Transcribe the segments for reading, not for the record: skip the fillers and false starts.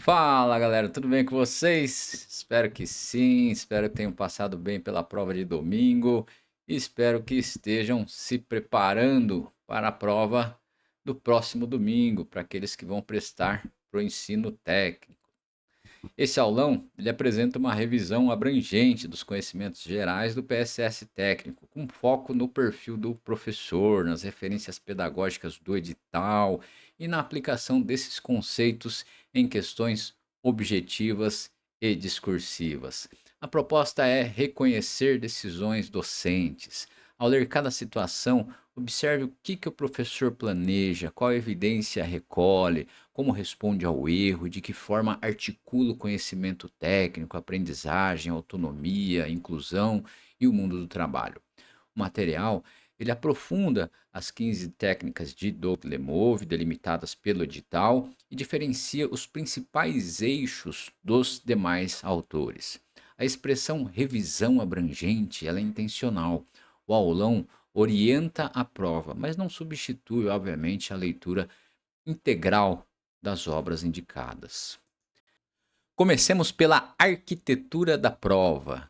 Fala galera, tudo bem com vocês? Espero que sim, espero que tenham passado bem pela prova de domingo e espero que estejam se preparando para a prova do próximo domingo, para aqueles que vão prestar para o ensino técnico. Esse aulão, ele apresenta uma revisão abrangente dos conhecimentos gerais do PSS técnico, com foco no perfil do professor, nas referências pedagógicas do edital e na aplicação desses conceitos em questões objetivas e discursivas. A proposta é reconhecer decisões docentes. Ao ler cada situação, observe o que o professor planeja, qual evidência recolhe, como responde ao erro, de que forma articula o conhecimento técnico, aprendizagem, autonomia, inclusão e o mundo do trabalho. O material, ele aprofunda as 15 técnicas de Doug Lemove, delimitadas pelo edital, e diferencia os principais eixos dos demais autores. A expressão revisão abrangente, ela é intencional. O aulão orienta a prova, mas não substitui, obviamente, a leitura integral das obras indicadas. Comecemos pela arquitetura da prova.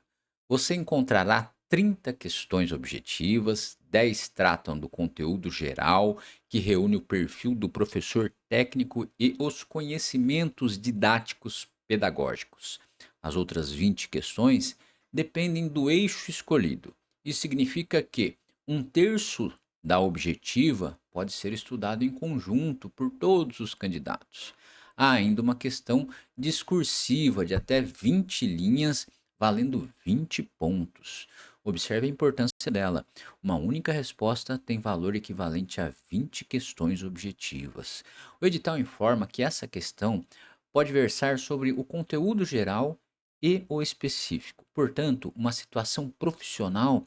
Você encontrará 30 questões objetivas, 10 tratam do conteúdo geral, que reúne o perfil do professor técnico e os conhecimentos didáticos pedagógicos. As outras 20 questões dependem do eixo escolhido. Isso significa que um terço da objetiva pode ser estudado em conjunto por todos os candidatos. Há ainda uma questão discursiva de até 20 linhas, valendo 20 pontos. Observe a importância dela. Uma única resposta tem valor equivalente a 20 questões objetivas. O edital informa que essa questão pode versar sobre o conteúdo geral e o específico. Portanto, uma situação profissional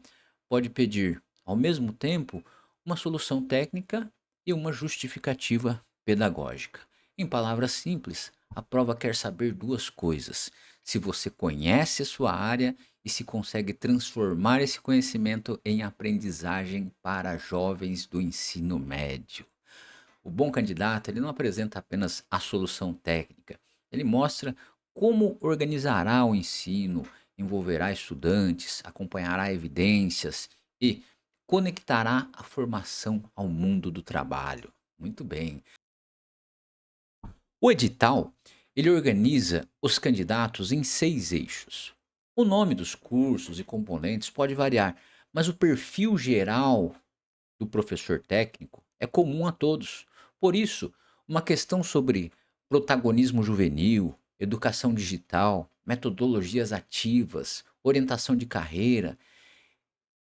pode pedir, ao mesmo tempo, uma solução técnica e uma justificativa pedagógica. Em palavras simples, a prova quer saber duas coisas: se você conhece a sua área e se consegue transformar esse conhecimento em aprendizagem para jovens do ensino médio. O bom candidato, ele não apresenta apenas a solução técnica, ele mostra como organizará o ensino, envolverá estudantes, acompanhará evidências e conectará a formação ao mundo do trabalho. Muito bem. O edital, ele organiza os candidatos em 6 eixos. O nome dos cursos e componentes pode variar, mas o perfil geral do professor técnico é comum a todos. Por isso, uma questão sobre protagonismo juvenil, educação digital, metodologias ativas, orientação de carreira,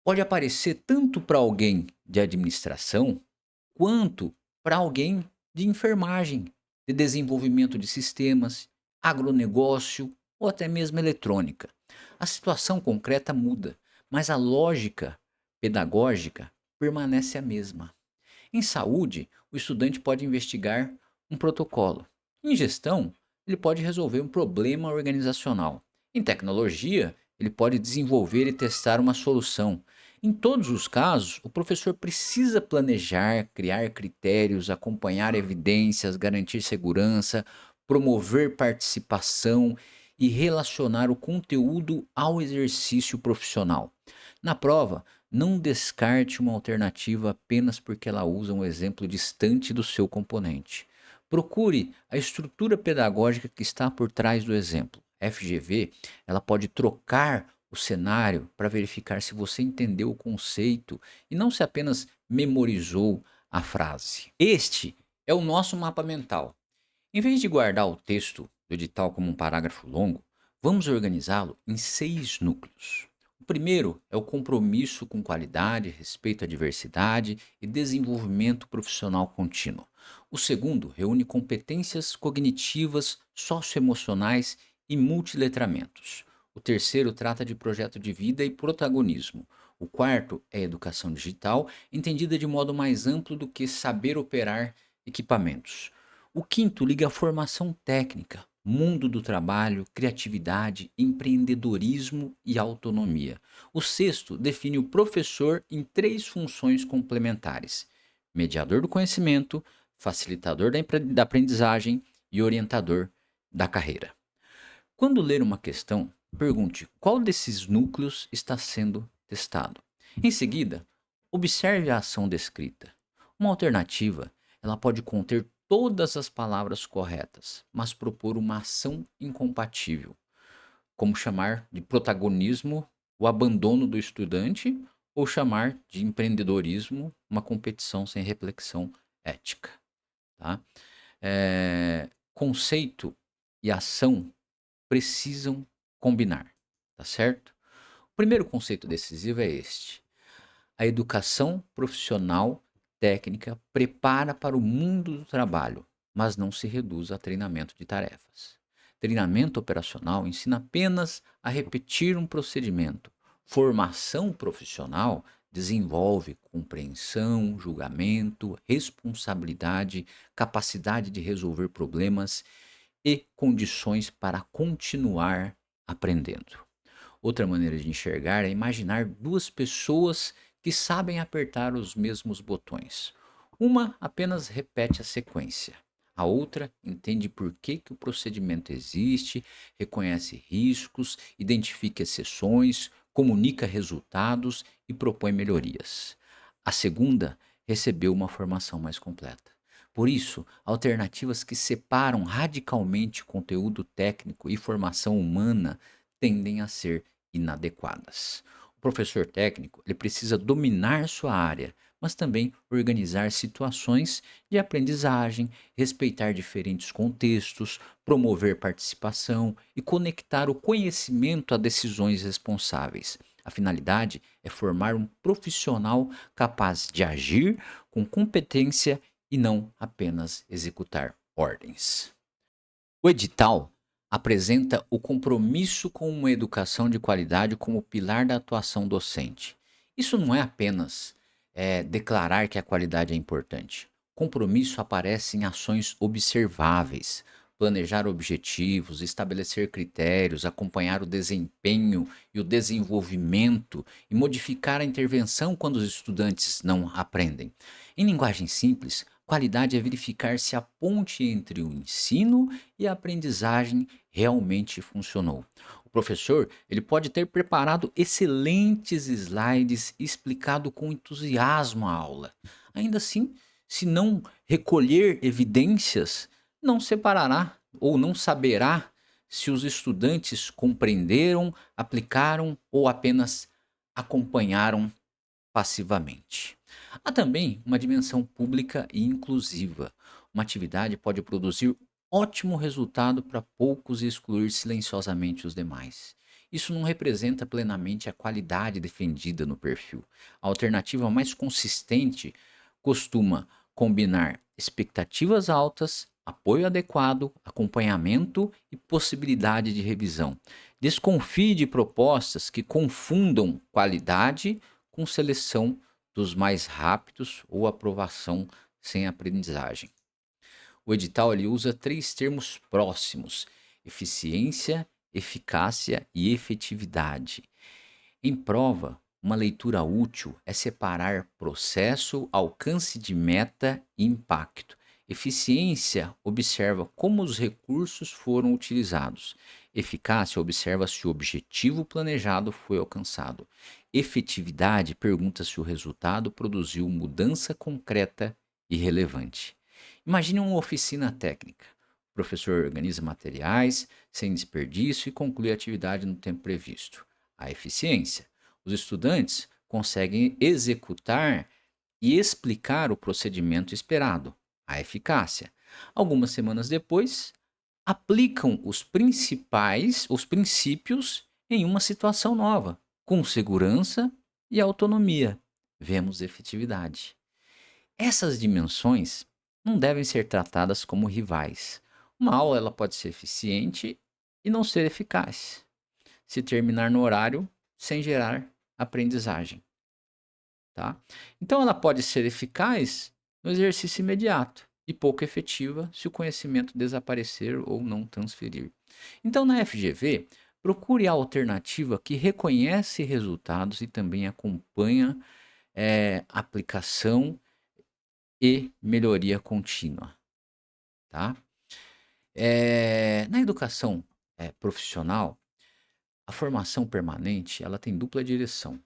pode aparecer tanto para alguém de administração quanto para alguém de enfermagem, de desenvolvimento de sistemas, agronegócio ou até mesmo eletrônica. A situação concreta muda, mas a lógica pedagógica permanece a mesma. Em saúde, o estudante pode investigar um protocolo. Em gestão, ele pode resolver um problema organizacional. Em tecnologia, ele pode desenvolver e testar uma solução. Em todos os casos, o professor precisa planejar, criar critérios, acompanhar evidências, garantir segurança, promover participação e relacionar o conteúdo ao exercício profissional. Na prova, não descarte uma alternativa apenas porque ela usa um exemplo distante do seu componente. Procure a estrutura pedagógica que está por trás do exemplo. A FGV, ela pode trocar o cenário para verificar se você entendeu o conceito e não se apenas memorizou a frase. Este é o nosso mapa mental. Em vez de guardar o texto do edital como um parágrafo longo, vamos organizá-lo em 6 núcleos. O primeiro é o compromisso com qualidade, respeito à diversidade e desenvolvimento profissional contínuo. O segundo reúne competências cognitivas, socioemocionais e multiletramentos. O terceiro trata de projeto de vida e protagonismo. O quarto é educação digital, entendida de modo mais amplo do que saber operar equipamentos. O quinto liga a formação técnica, mundo do trabalho, criatividade, empreendedorismo e autonomia. O sexto define o professor em 3 funções complementares: mediador do conhecimento, facilitador da aprendizagem e orientador da carreira. Quando ler uma questão, pergunte qual desses núcleos está sendo testado. Em seguida, observe a ação descrita. Uma alternativa, ela pode conter todas as palavras corretas, mas propor uma ação incompatível, como chamar de protagonismo o abandono do estudante ou chamar de empreendedorismo uma competição sem reflexão ética, tá? Conceito e ação precisam combinar, tá certo? O primeiro conceito decisivo é este: a educação profissional técnica prepara para o mundo do trabalho, mas não se reduz a treinamento de tarefas. Treinamento operacional ensina apenas a repetir um procedimento. Formação profissional desenvolve compreensão, julgamento, responsabilidade, capacidade de resolver problemas e condições para continuar aprendendo. Outra maneira de enxergar é imaginar duas pessoas que sabem apertar os mesmos botões. Uma apenas repete a sequência. A outra entende por que o procedimento existe, reconhece riscos, identifica exceções, comunica resultados e propõe melhorias. A segunda recebeu uma formação mais completa. Por isso, alternativas que separam radicalmente conteúdo técnico e formação humana tendem a ser inadequadas. O professor técnico, ele precisa dominar sua área, mas também organizar situações de aprendizagem, respeitar diferentes contextos, promover participação e conectar o conhecimento a decisões responsáveis. A finalidade é formar um profissional capaz de agir com competência e não apenas executar ordens. O edital apresenta o compromisso com uma educação de qualidade como pilar da atuação docente. Isso não é apenas declarar que a qualidade é importante. Compromisso aparece em ações observáveis, planejar objetivos, estabelecer critérios, acompanhar o desempenho e o desenvolvimento e modificar a intervenção quando os estudantes não aprendem. Em linguagem simples, qualidade é verificar se a ponte entre o ensino e a aprendizagem realmente funcionou. O professor, ele pode ter preparado excelentes slides e explicado com entusiasmo a aula. Ainda assim, se não recolher evidências, não separará ou não saberá se os estudantes compreenderam, aplicaram ou apenas acompanharam passivamente. Há também uma dimensão pública e inclusiva. Uma atividade pode produzir ótimo resultado para poucos e excluir silenciosamente os demais. Isso não representa plenamente a qualidade defendida no perfil. A alternativa mais consistente costuma combinar expectativas altas, apoio adequado, acompanhamento e possibilidade de revisão. Desconfie de propostas que confundam qualidade com seleção dos mais rápidos ou aprovação sem aprendizagem. O edital ele usa três termos próximos: eficiência, eficácia e efetividade. Em prova, uma leitura útil é separar processo, alcance de meta e impacto. Eficiência observa como os recursos foram utilizados. Eficácia observa se o objetivo planejado foi alcançado. Efetividade pergunta se o resultado produziu mudança concreta e relevante. Imagine uma oficina técnica. O professor organiza materiais sem desperdício e conclui a atividade no tempo previsto. A eficiência. Os estudantes conseguem executar e explicar o procedimento esperado. A eficácia. Algumas semanas depois, aplicam os princípios em uma situação nova, com segurança e autonomia. Vemos efetividade. Essas dimensões não devem ser tratadas como rivais. Uma aula ela pode ser eficiente e não ser eficaz, se terminar no horário sem gerar aprendizagem, tá? Então ela pode ser eficaz no exercício imediato e pouco efetiva se o conhecimento desaparecer ou não transferir. Então na FGV, procure a alternativa que reconhece resultados e também acompanha aplicação e melhoria contínua, tá? Na educação, profissional, a formação permanente, ela tem dupla direção.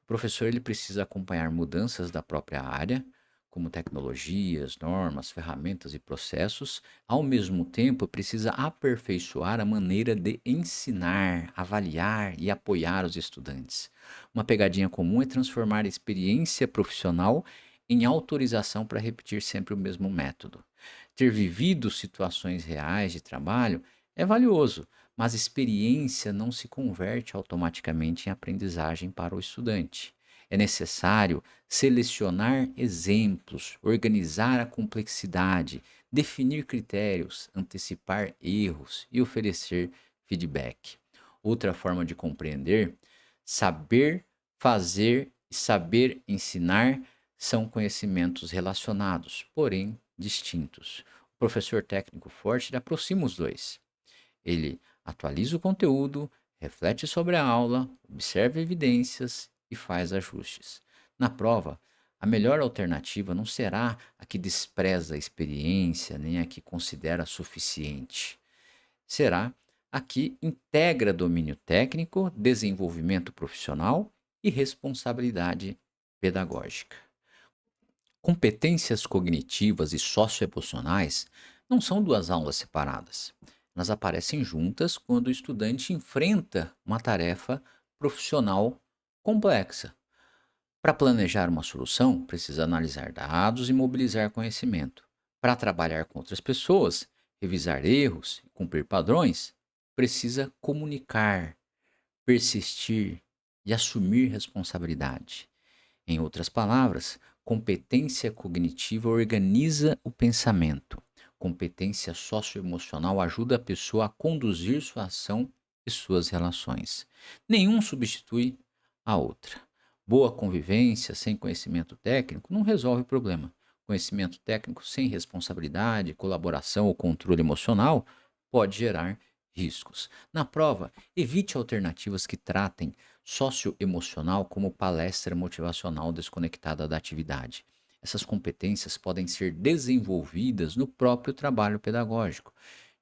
O professor ele precisa acompanhar mudanças da própria área, como tecnologias, normas, ferramentas e processos. Ao mesmo tempo, precisa aperfeiçoar a maneira de ensinar, avaliar e apoiar os estudantes. Uma pegadinha comum é transformar a experiência profissional em autorização para repetir sempre o mesmo método. Ter vivido situações reais de trabalho é valioso, mas experiência não se converte automaticamente em aprendizagem para o estudante. É necessário selecionar exemplos, organizar a complexidade, definir critérios, antecipar erros e oferecer feedback. Outra forma de compreender, saber fazer e saber ensinar são conhecimentos relacionados, porém distintos. O professor técnico forte ele aproxima os dois. Ele atualiza o conteúdo, reflete sobre a aula, observa evidências e faz ajustes. Na prova, a melhor alternativa não será a que despreza a experiência nem a que considera suficiente. Será a que integra domínio técnico, desenvolvimento profissional e responsabilidade pedagógica. Competências cognitivas e socioemocionais não são duas aulas separadas. Elas aparecem juntas quando o estudante enfrenta uma tarefa profissional complexa. Para planejar uma solução, precisa analisar dados e mobilizar conhecimento. Para trabalhar com outras pessoas, revisar erros e cumprir padrões, precisa comunicar, persistir e assumir responsabilidade. Em outras palavras, competência cognitiva organiza o pensamento. Competência socioemocional ajuda a pessoa a conduzir sua ação e suas relações. Nenhum substitui a outra. Boa convivência sem conhecimento técnico não resolve o problema. Conhecimento técnico sem responsabilidade, colaboração ou controle emocional pode gerar riscos. Na prova, evite alternativas que tratem socioemocional como palestra motivacional desconectada da atividade. Essas competências podem ser desenvolvidas no próprio trabalho pedagógico.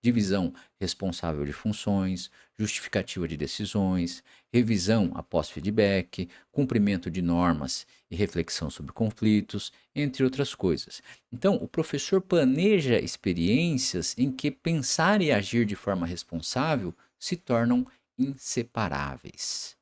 Divisão responsável de funções, justificativa de decisões, revisão após feedback, cumprimento de normas e reflexão sobre conflitos, entre outras coisas. Então, o professor planeja experiências em que pensar e agir de forma responsável se tornam inseparáveis.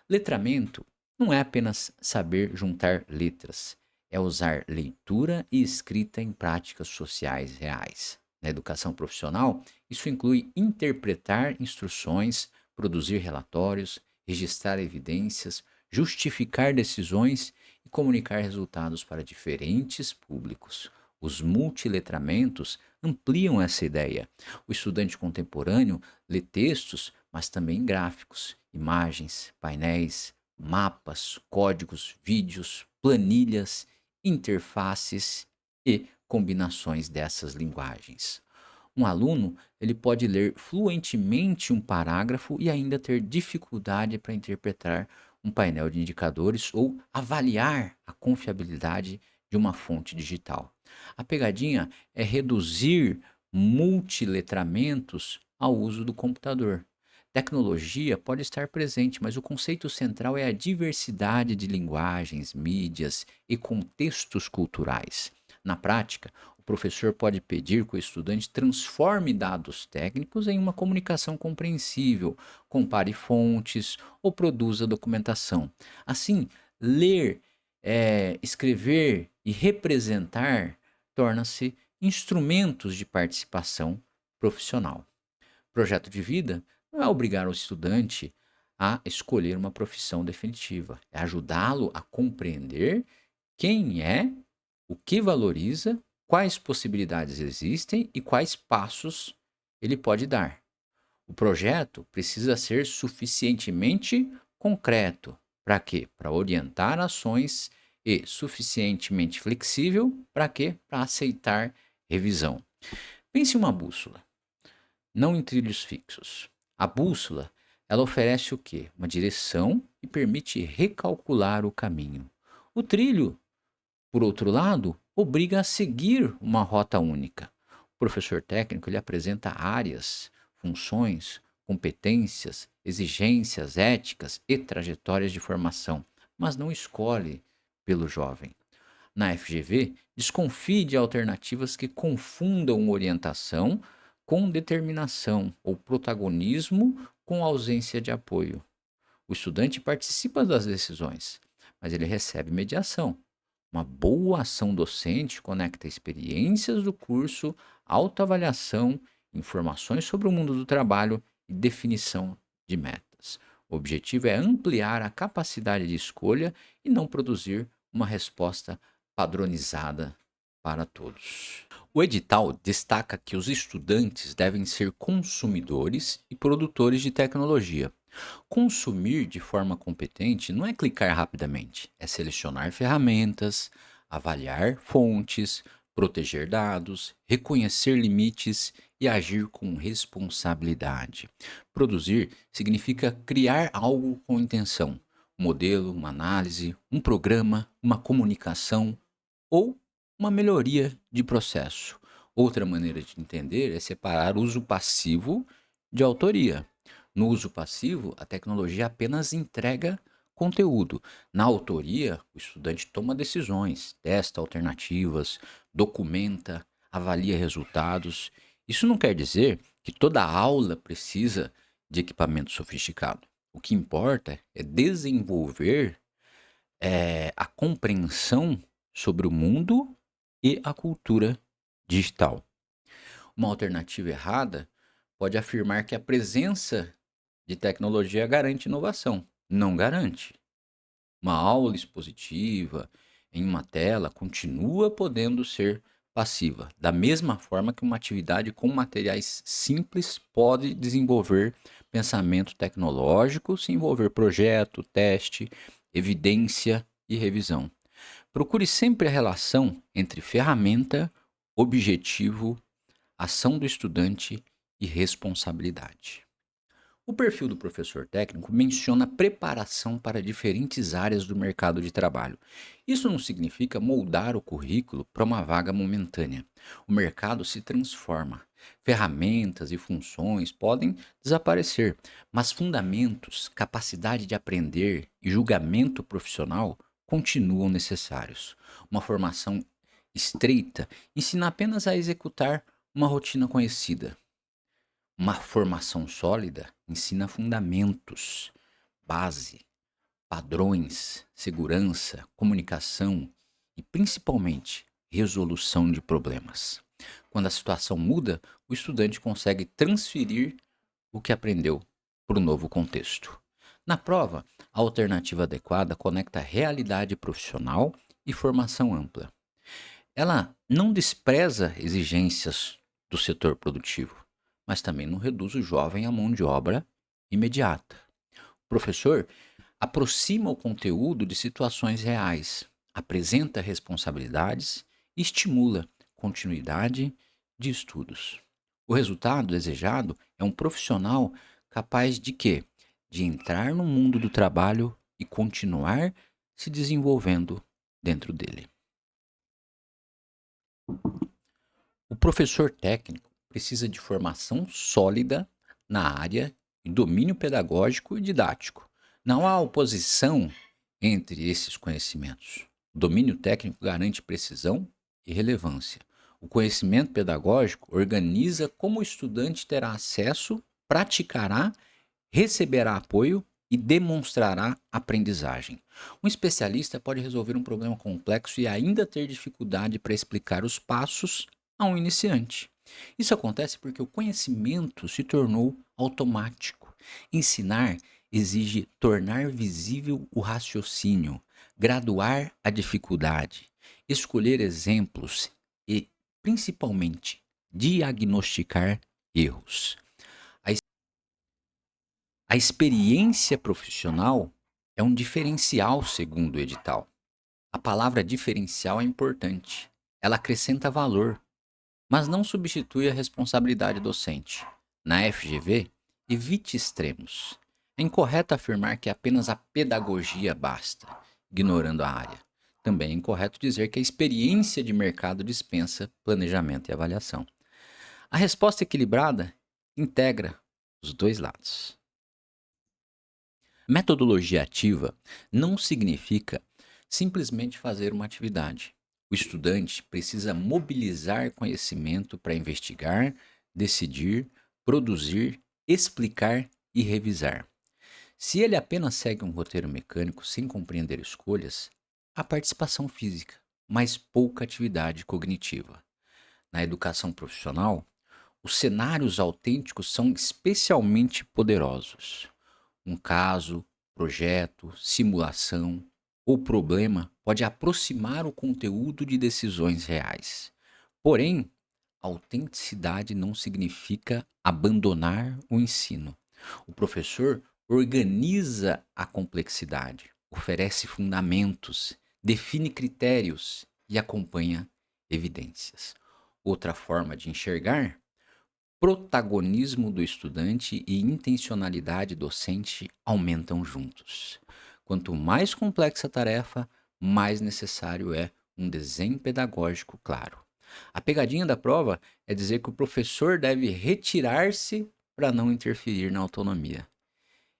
Letramento não é apenas saber juntar letras, é usar leitura e escrita em práticas sociais reais. Na educação profissional, isso inclui interpretar instruções, produzir relatórios, registrar evidências, justificar decisões e comunicar resultados para diferentes públicos. Os multiletramentos ampliam essa ideia. O estudante contemporâneo lê textos, mas também gráficos, imagens, painéis, mapas, códigos, vídeos, planilhas, interfaces e combinações dessas linguagens. Um aluno, ele pode ler fluentemente um parágrafo e ainda ter dificuldade para interpretar um painel de indicadores ou avaliar a confiabilidade de uma fonte digital. A pegadinha é reduzir multiletramentos ao uso do computador. Tecnologia pode estar presente, mas o conceito central é a diversidade de linguagens, mídias e contextos culturais. Na prática, o professor pode pedir que o estudante transforme dados técnicos em uma comunicação compreensível, compare fontes ou produza documentação. Assim, ler, escrever e representar torna-se instrumentos de participação profissional. Projeto de vida não é obrigar o estudante a escolher uma profissão definitiva, é ajudá-lo a compreender quem é, o que valoriza, quais possibilidades existem e quais passos ele pode dar. O projeto precisa ser suficientemente concreto. Para quê? Para orientar ações e suficientemente flexível para quê? Para aceitar revisão. Pense em uma bússola, não em trilhos fixos. A bússola, ela oferece o quê? Uma direção e permite recalcular o caminho. O trilho, por outro lado, obriga a seguir uma rota única. O professor técnico ele apresenta áreas, funções, competências, exigências éticas e trajetórias de formação, mas não escolhe pelo jovem. Na FGV, desconfie de alternativas que confundam orientação com determinação ou protagonismo com ausência de apoio. O estudante participa das decisões, mas ele recebe mediação. Uma boa ação docente conecta experiências do curso, autoavaliação, informações sobre o mundo do trabalho e definição de metas. O objetivo é ampliar a capacidade de escolha e não produzir uma resposta padronizada para todos. O edital destaca que os estudantes devem ser consumidores e produtores de tecnologia. Consumir de forma competente não é clicar rapidamente, é selecionar ferramentas, avaliar fontes, proteger dados, reconhecer limites e agir com responsabilidade. Produzir significa criar algo com intenção, um modelo, uma análise, um programa, uma comunicação ou uma melhoria de processo. Outra maneira de entender é separar uso passivo de autoria. No uso passivo, a tecnologia apenas entrega conteúdo. Na autoria, o estudante toma decisões, testa alternativas, documenta, avalia resultados. Isso não quer dizer que toda aula precisa de equipamento sofisticado. O que importa é desenvolver a compreensão sobre o mundo e a cultura digital. Uma alternativa errada pode afirmar que a presença de tecnologia garante inovação. Não garante. Uma aula expositiva em uma tela continua podendo ser passiva, da mesma forma que uma atividade com materiais simples pode desenvolver pensamento tecnológico, se envolver projeto, teste, evidência e revisão. Procure sempre a relação entre ferramenta, objetivo, ação do estudante e responsabilidade. O perfil do professor técnico menciona preparação para diferentes áreas do mercado de trabalho. Isso não significa moldar o currículo para uma vaga momentânea. O mercado se transforma. Ferramentas e funções podem desaparecer, mas fundamentos, capacidade de aprender e julgamento profissional continuam necessários. Uma formação estreita ensina apenas a executar uma rotina conhecida. Uma formação sólida ensina fundamentos, base, padrões, segurança, comunicação e, principalmente, resolução de problemas. Quando a situação muda, o estudante consegue transferir o que aprendeu para o novo contexto. Na prova, a alternativa adequada conecta realidade profissional e formação ampla. Ela não despreza exigências do setor produtivo, mas também não reduz o jovem à mão de obra imediata. O professor aproxima o conteúdo de situações reais, apresenta responsabilidades e estimula continuidade de estudos. O resultado desejado é um profissional capaz de quê? De entrar no mundo do trabalho e continuar se desenvolvendo dentro dele. O professor técnico precisa de formação sólida na área e domínio pedagógico e didático. Não há oposição entre esses conhecimentos. O domínio técnico garante precisão e relevância. O conhecimento pedagógico organiza como o estudante terá acesso, praticará, receberá apoio e demonstrará aprendizagem. Um especialista pode resolver um problema complexo e ainda ter dificuldade para explicar os passos a um iniciante. Isso acontece porque o conhecimento se tornou automático. Ensinar exige tornar visível o raciocínio, graduar a dificuldade, escolher exemplos e, principalmente, diagnosticar erros. A experiência profissional é um diferencial, segundo o edital. A palavra diferencial é importante. Ela acrescenta valor, mas não substitui a responsabilidade docente. Na FGV, evite extremos. É incorreto afirmar que apenas a pedagogia basta, ignorando a área. Também é incorreto dizer que a experiência de mercado dispensa planejamento e avaliação. A resposta equilibrada integra os dois lados. Metodologia ativa não significa simplesmente fazer uma atividade. O estudante precisa mobilizar conhecimento para investigar, decidir, produzir, explicar e revisar. Se ele apenas segue um roteiro mecânico sem compreender escolhas, há participação física, mas pouca atividade cognitiva. Na educação profissional, os cenários autênticos são especialmente poderosos. Um caso, projeto, simulação ou problema pode aproximar o conteúdo de decisões reais. Porém, autenticidade não significa abandonar o ensino. O professor organiza a complexidade, oferece fundamentos, define critérios e acompanha evidências. Outra forma de enxergar: protagonismo do estudante e intencionalidade docente aumentam juntos. Quanto mais complexa a tarefa, mais necessário é um desenho pedagógico claro. A pegadinha da prova é dizer que o professor deve retirar-se para não interferir na autonomia.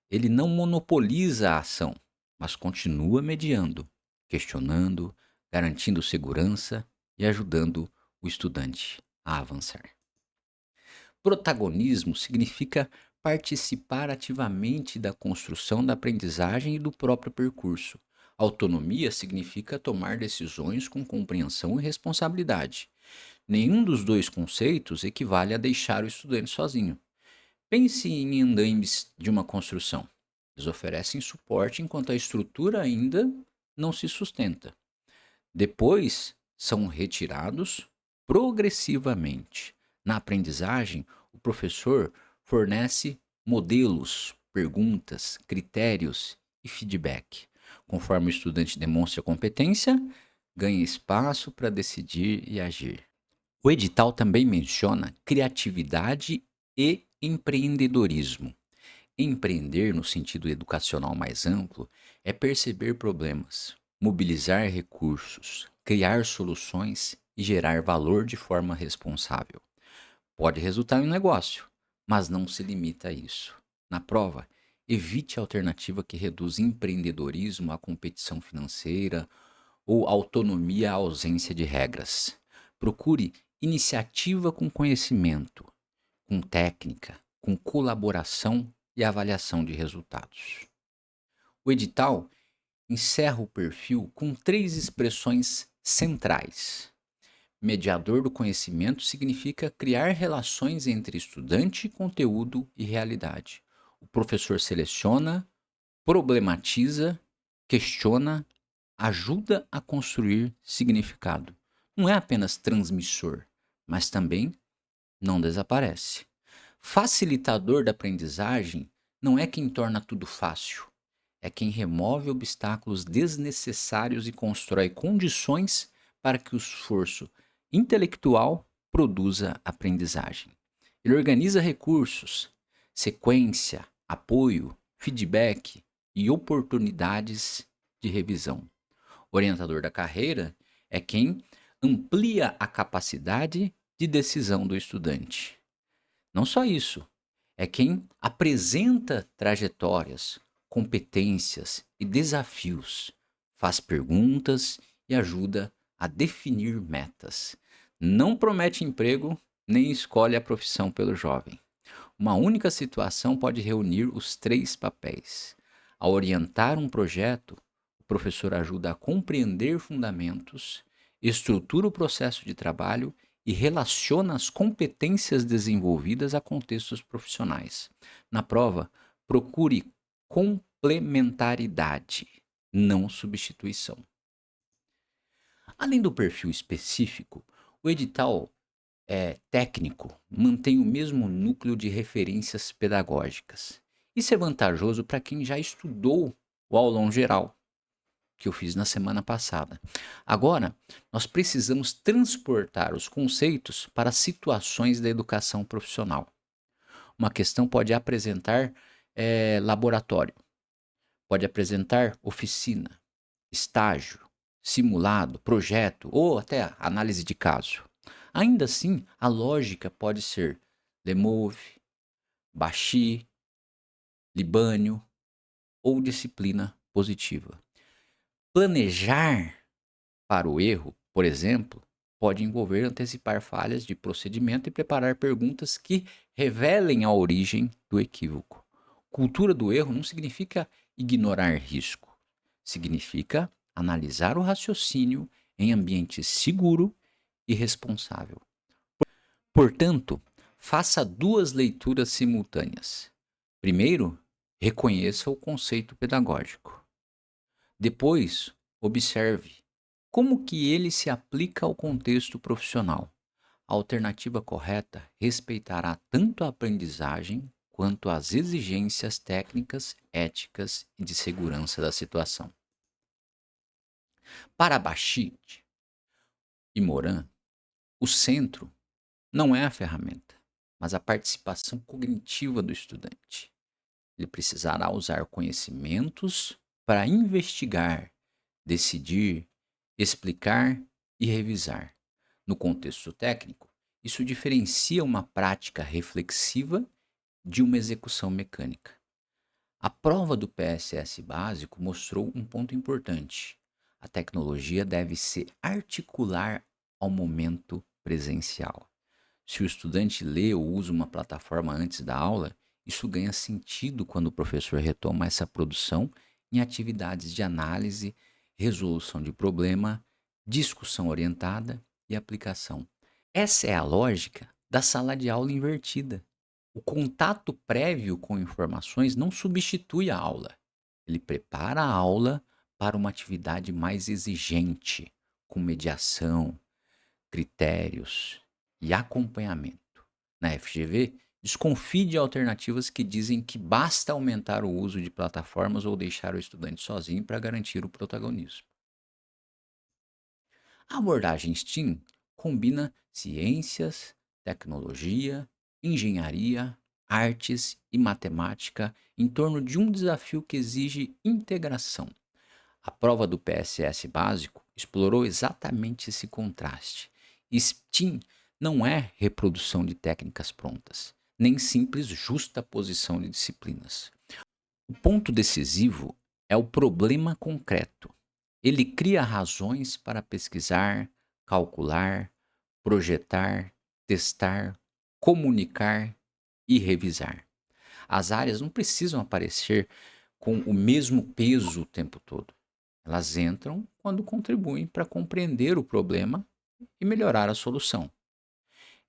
Ele não monopoliza a ação, mas continua mediando, questionando, garantindo segurança e ajudando o estudante a avançar. Protagonismo significa participar ativamente da construção da aprendizagem e do próprio percurso. Autonomia significa tomar decisões com compreensão e responsabilidade. Nenhum dos dois conceitos equivale a deixar o estudante sozinho. Pense em andaimes de uma construção. Eles oferecem suporte enquanto a estrutura ainda não se sustenta. Depois, são retirados progressivamente. Na aprendizagem, o professor fornece modelos, perguntas, critérios e feedback. Conforme o estudante demonstra competência, ganha espaço para decidir e agir. O edital também menciona criatividade e empreendedorismo. Empreender, no sentido educacional mais amplo, é perceber problemas, mobilizar recursos, criar soluções e gerar valor de forma responsável. Pode resultar em um negócio, mas não se limita a isso. Na prova, evite a alternativa que reduz empreendedorismo à competição financeira ou autonomia à ausência de regras. Procure iniciativa com conhecimento, com técnica, com colaboração e avaliação de resultados. O edital encerra o perfil com 3 expressões centrais. Mediador do conhecimento significa criar relações entre estudante, conteúdo e realidade. O professor seleciona, problematiza, questiona, ajuda a construir significado. Não é apenas transmissor, mas também não desaparece. Facilitador da aprendizagem não é quem torna tudo fácil, é quem remove obstáculos desnecessários e constrói condições para que o esforço intelectual produza aprendizagem. Ele organiza recursos, sequência, apoio, feedback e oportunidades de revisão. O orientador da carreira é quem amplia a capacidade de decisão do estudante. Não só isso, é quem apresenta trajetórias, competências e desafios, faz perguntas e ajuda a definir metas. Não promete emprego nem escolhe a profissão pelo jovem. Uma única situação pode reunir os 3 papéis. Ao orientar um projeto, o professor ajuda a compreender fundamentos, estrutura o processo de trabalho e relaciona as competências desenvolvidas a contextos profissionais. Na prova, procure complementaridade, não substituição. Além do perfil específico, o edital técnico mantém o mesmo núcleo de referências pedagógicas. Isso é vantajoso para quem já estudou o aulão geral, que eu fiz na semana passada. Agora, nós precisamos transportar os conceitos para situações da educação profissional. Uma questão pode apresentar laboratório, pode apresentar oficina, estágio, simulado, projeto ou até análise de caso. Ainda assim, a lógica pode ser Lemove, Bashi, Libânio ou disciplina positiva. Planejar para o erro, por exemplo, pode envolver antecipar falhas de procedimento e preparar perguntas que revelem a origem do equívoco. Cultura do erro não significa ignorar risco, significa analisar o raciocínio em ambiente seguro e responsável. Portanto, faça duas leituras simultâneas. Primeiro, reconheça o conceito pedagógico. Depois, observe como que ele se aplica ao contexto profissional. A alternativa correta respeitará tanto a aprendizagem quanto as exigências técnicas, éticas e de segurança da situação. Para Bashit e Moran, o centro não é a ferramenta, mas a participação cognitiva do estudante. Ele precisará usar conhecimentos para investigar, decidir, explicar e revisar. No contexto técnico, isso diferencia uma prática reflexiva de uma execução mecânica. A prova do PSS básico mostrou um ponto importante. A tecnologia deve se articular ao momento presencial. Se o estudante lê ou usa uma plataforma antes da aula, isso ganha sentido quando o professor retoma essa produção em atividades de análise, resolução de problema, discussão orientada e aplicação. Essa é a lógica da sala de aula invertida. O contato prévio com informações não substitui a aula. Ele prepara a aula para uma atividade mais exigente, com mediação, critérios e acompanhamento. Na FGV, desconfie de alternativas que dizem que basta aumentar o uso de plataformas ou deixar o estudante sozinho para garantir o protagonismo. A abordagem STEAM combina ciências, tecnologia, engenharia, artes e matemática em torno de um desafio que exige integração. A prova do PSS básico explorou exatamente esse contraste. STEAM não é reprodução de técnicas prontas, nem simples justaposição de disciplinas. O ponto decisivo é o problema concreto. Ele cria razões para pesquisar, calcular, projetar, testar, comunicar e revisar. As áreas não precisam aparecer com o mesmo peso o tempo todo. Elas entram quando contribuem para compreender o problema e melhorar a solução.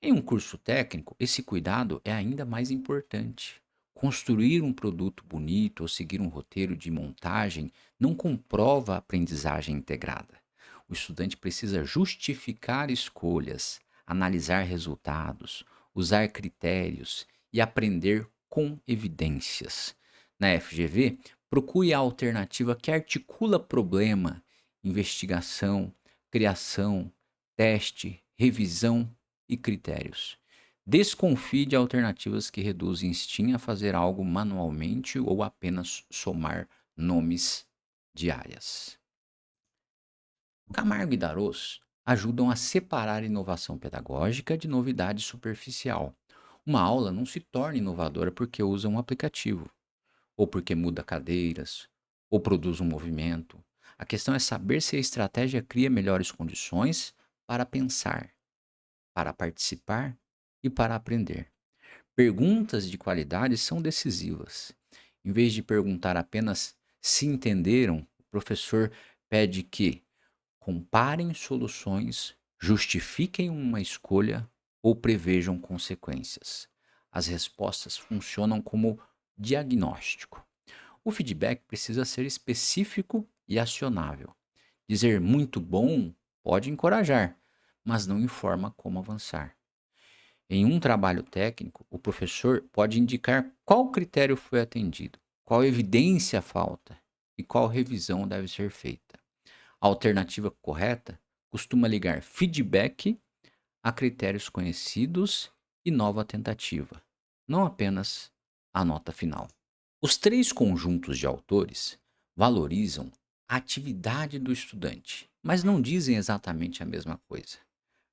Em um curso técnico, esse cuidado é ainda mais importante. Construir um produto bonito ou seguir um roteiro de montagem não comprova a aprendizagem integrada. O estudante precisa justificar escolhas, analisar resultados, usar critérios e aprender com evidências. Na FGV, procure a alternativa que articula problema, investigação, criação, teste, revisão e critérios. Desconfie de alternativas que reduzem STEAM a fazer algo manualmente ou apenas somar nomes de áreas. Camargo e Darros ajudam a separar inovação pedagógica de novidade superficial. Uma aula não se torna inovadora porque usa um aplicativo, ou porque muda cadeiras, ou produz um movimento. A questão é saber se a estratégia cria melhores condições para pensar, para participar e para aprender. Perguntas de qualidade são decisivas. Em vez de perguntar apenas se entenderam, o professor pede que comparem soluções, justifiquem uma escolha ou prevejam consequências. As respostas funcionam como diagnóstico. O feedback precisa ser específico e acionável. Dizer muito bom pode encorajar, mas não informa como avançar. Em um trabalho técnico, o professor pode indicar qual critério foi atendido, qual evidência falta e qual revisão deve ser feita. A alternativa correta costuma ligar feedback a critérios conhecidos e nova tentativa, não apenas a nota final. Os três conjuntos de autores valorizam a atividade do estudante, mas não dizem exatamente a mesma coisa.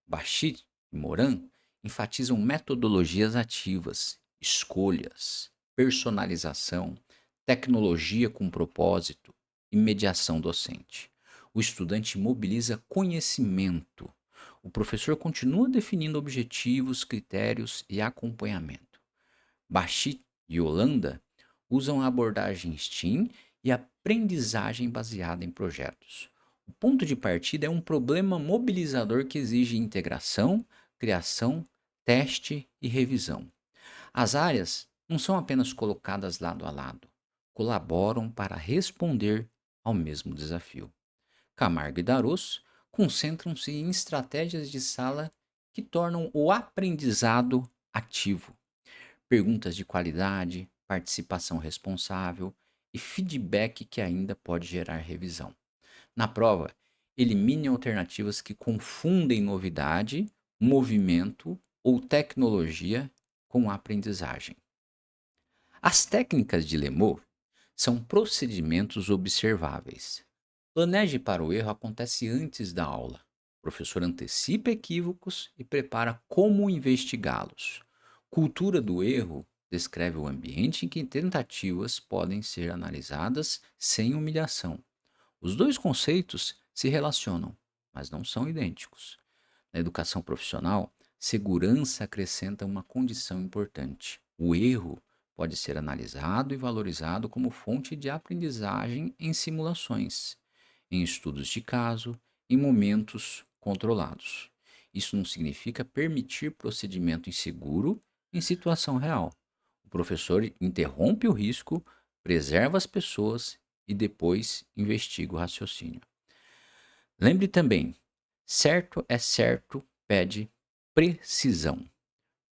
Bashir e Moran enfatizam metodologias ativas, escolhas, personalização, tecnologia com propósito e mediação docente. O estudante mobiliza conhecimento. O professor continua definindo objetivos, critérios e acompanhamento. Bashit e Holanda usam a abordagem STEAM e aprendizagem baseada em projetos. O ponto de partida é um problema mobilizador que exige integração, criação, teste e revisão. As áreas não são apenas colocadas lado a lado, colaboram para responder ao mesmo desafio. Camargo e Darros concentram-se em estratégias de sala que tornam o aprendizado ativo. Perguntas de qualidade, participação responsável e feedback que ainda pode gerar revisão. Na prova, elimine alternativas que confundem novidade, movimento ou tecnologia com aprendizagem. As técnicas de Lemot são procedimentos observáveis. Planeje para o erro acontece antes da aula. O professor antecipa equívocos e prepara como investigá-los. Cultura do erro descreve o ambiente em que tentativas podem ser analisadas sem humilhação. Os dois conceitos se relacionam, mas não são idênticos. Na educação profissional, segurança acrescenta uma condição importante. O erro pode ser analisado e valorizado como fonte de aprendizagem em simulações, em estudos de caso, em momentos controlados. Isso não significa permitir procedimento inseguro em situação real. O professor interrompe o risco, preserva as pessoas e depois investiga o raciocínio. Lembre também, certo é certo pede precisão.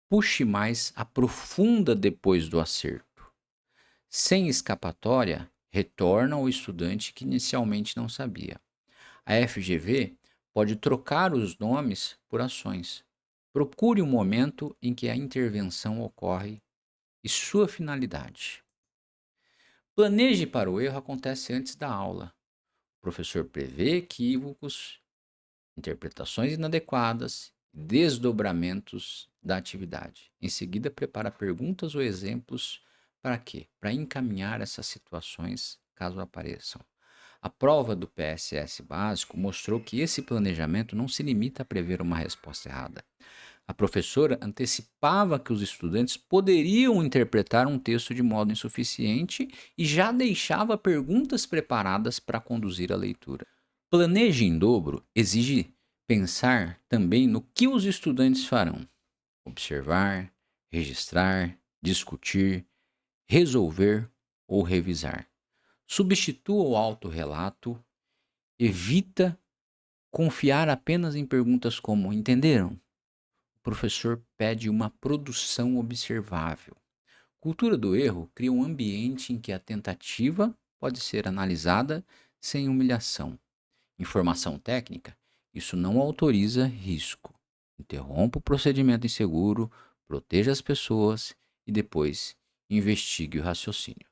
Puxe mais, aprofunda depois do acerto. Sem escapatória, retorna ao estudante que inicialmente não sabia. A FGV pode trocar os nomes por ações. Procure o momento em que a intervenção ocorre e sua finalidade. Planeje para o erro acontece antes da aula. O professor prevê equívocos, interpretações inadequadas, desdobramentos da atividade. Em seguida, prepara perguntas ou exemplos para quê? Para encaminhar essas situações caso apareçam. A prova do PSS básico mostrou que esse planejamento não se limita a prever uma resposta errada. A professora antecipava que os estudantes poderiam interpretar um texto de modo insuficiente e já deixava perguntas preparadas para conduzir a leitura. Planeje em dobro exige pensar também no que os estudantes farão: observar, registrar, discutir, resolver ou revisar. Substitua o autorrelato, evita confiar apenas em perguntas como entenderam? O professor pede uma produção observável. Cultura do erro cria um ambiente em que a tentativa pode ser analisada sem humilhação. Informação técnica, isso não autoriza risco. Interrompa o procedimento inseguro, proteja as pessoas e depois investigue o raciocínio.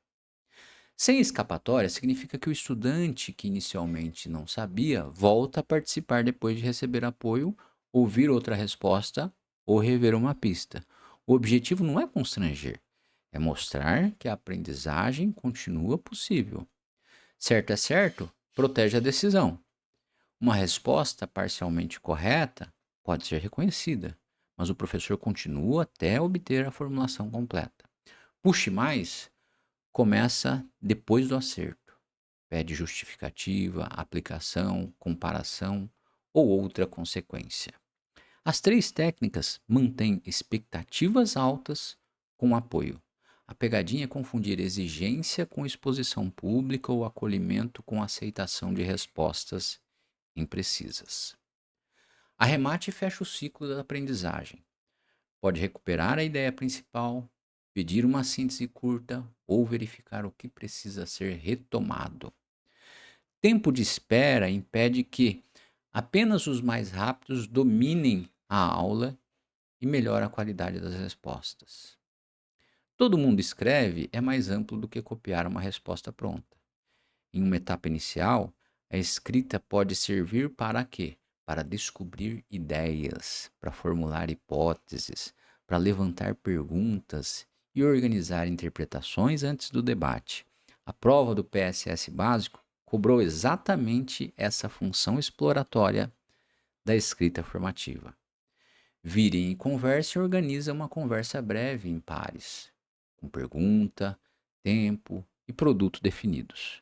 Sem escapatória significa que o estudante que inicialmente não sabia volta a participar depois de receber apoio, ouvir outra resposta ou rever uma pista. O objetivo não é constranger, é mostrar que a aprendizagem continua possível. Certo é certo, protege a decisão. Uma resposta parcialmente correta pode ser reconhecida, mas o professor continua até obter a formulação completa. Puxe mais começa depois do acerto. Pede justificativa, aplicação, comparação ou outra consequência. As três técnicas mantêm expectativas altas com apoio. A pegadinha é confundir exigência com exposição pública ou acolhimento com aceitação de respostas imprecisas. Arremate e fecha o ciclo da aprendizagem. Pode recuperar a ideia principal, pedir uma síntese curta ou verificar o que precisa ser retomado. Tempo de espera impede que apenas os mais rápidos dominem a aula e melhora a qualidade das respostas. Todo mundo escreve é mais amplo do que copiar uma resposta pronta. Em uma etapa inicial, a escrita pode servir para quê? para descobrir ideias, para formular hipóteses, para levantar perguntas e organizar interpretações antes do debate. A prova do PSS básico cobrou exatamente essa função exploratória da escrita formativa. Vire em conversa e organiza uma conversa breve em pares, com pergunta, tempo e produto definidos.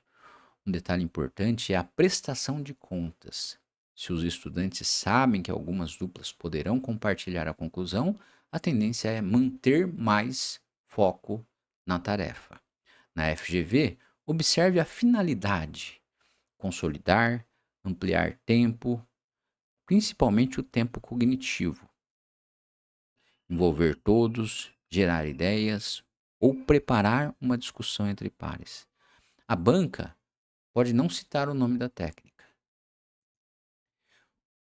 Um detalhe importante é a prestação de contas. Se os estudantes sabem que algumas duplas poderão compartilhar a conclusão, a tendência é manter mais foco na tarefa. Na FGV, observe a finalidade: consolidar, ampliar tempo, principalmente o tempo cognitivo, envolver todos, gerar ideias ou preparar uma discussão entre pares. A banca pode não citar o nome da técnica.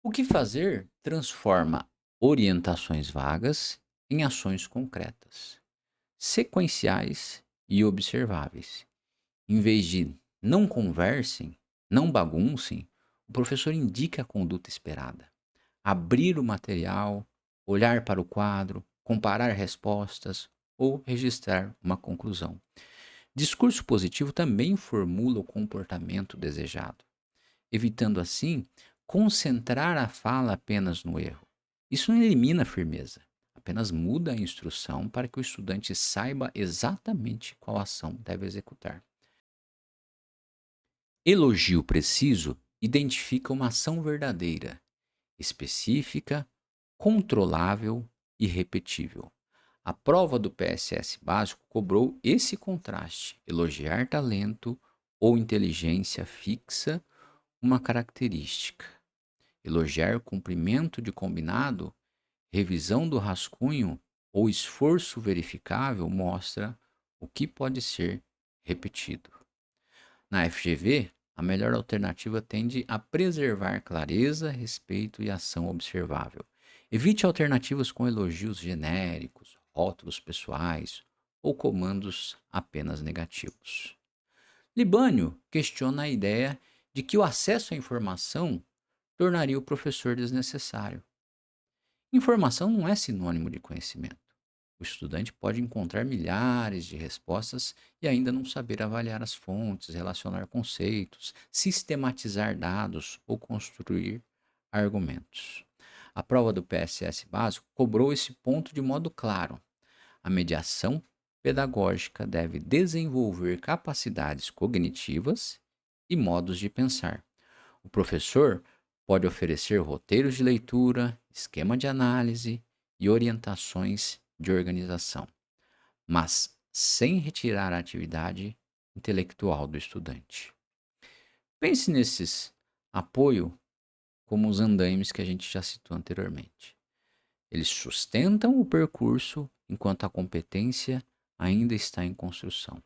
O que fazer transforma orientações vagas em ações concretas, sequenciais e observáveis. Em vez de não conversem, não baguncem, o professor indica a conduta esperada. Abrir o material, olhar para o quadro, comparar respostas ou registrar uma conclusão. Discurso positivo também formula o comportamento desejado, evitando assim concentrar a fala apenas no erro. Isso não elimina a firmeza, apenas muda a instrução para que o estudante saiba exatamente qual ação deve executar. Elogio preciso identifica uma ação verdadeira, específica, controlável e repetível. A prova do PSS básico cobrou esse contraste: elogiar talento ou inteligência fixa uma característica. Elogiar cumprimento de combinado, revisão do rascunho ou esforço verificável mostra o que pode ser repetido. Na FGV, a melhor alternativa tende a preservar clareza, respeito e ação observável. Evite alternativas com elogios genéricos, rótulos pessoais ou comandos apenas negativos. Libânio questiona a ideia de que o acesso à informação tornaria o professor desnecessário. Informação não é sinônimo de conhecimento. O estudante pode encontrar milhares de respostas e ainda não saber avaliar as fontes, relacionar conceitos, sistematizar dados ou construir argumentos. A prova do PSS básico cobrou esse ponto de modo claro. A mediação pedagógica deve desenvolver capacidades cognitivas e modos de pensar. O professor pode oferecer roteiros de leitura, esquema de análise e orientações de organização, mas sem retirar a atividade intelectual do estudante. Pense nesses apoio como os andaimes que a gente já citou anteriormente. Eles sustentam o percurso enquanto a competência ainda está em construção.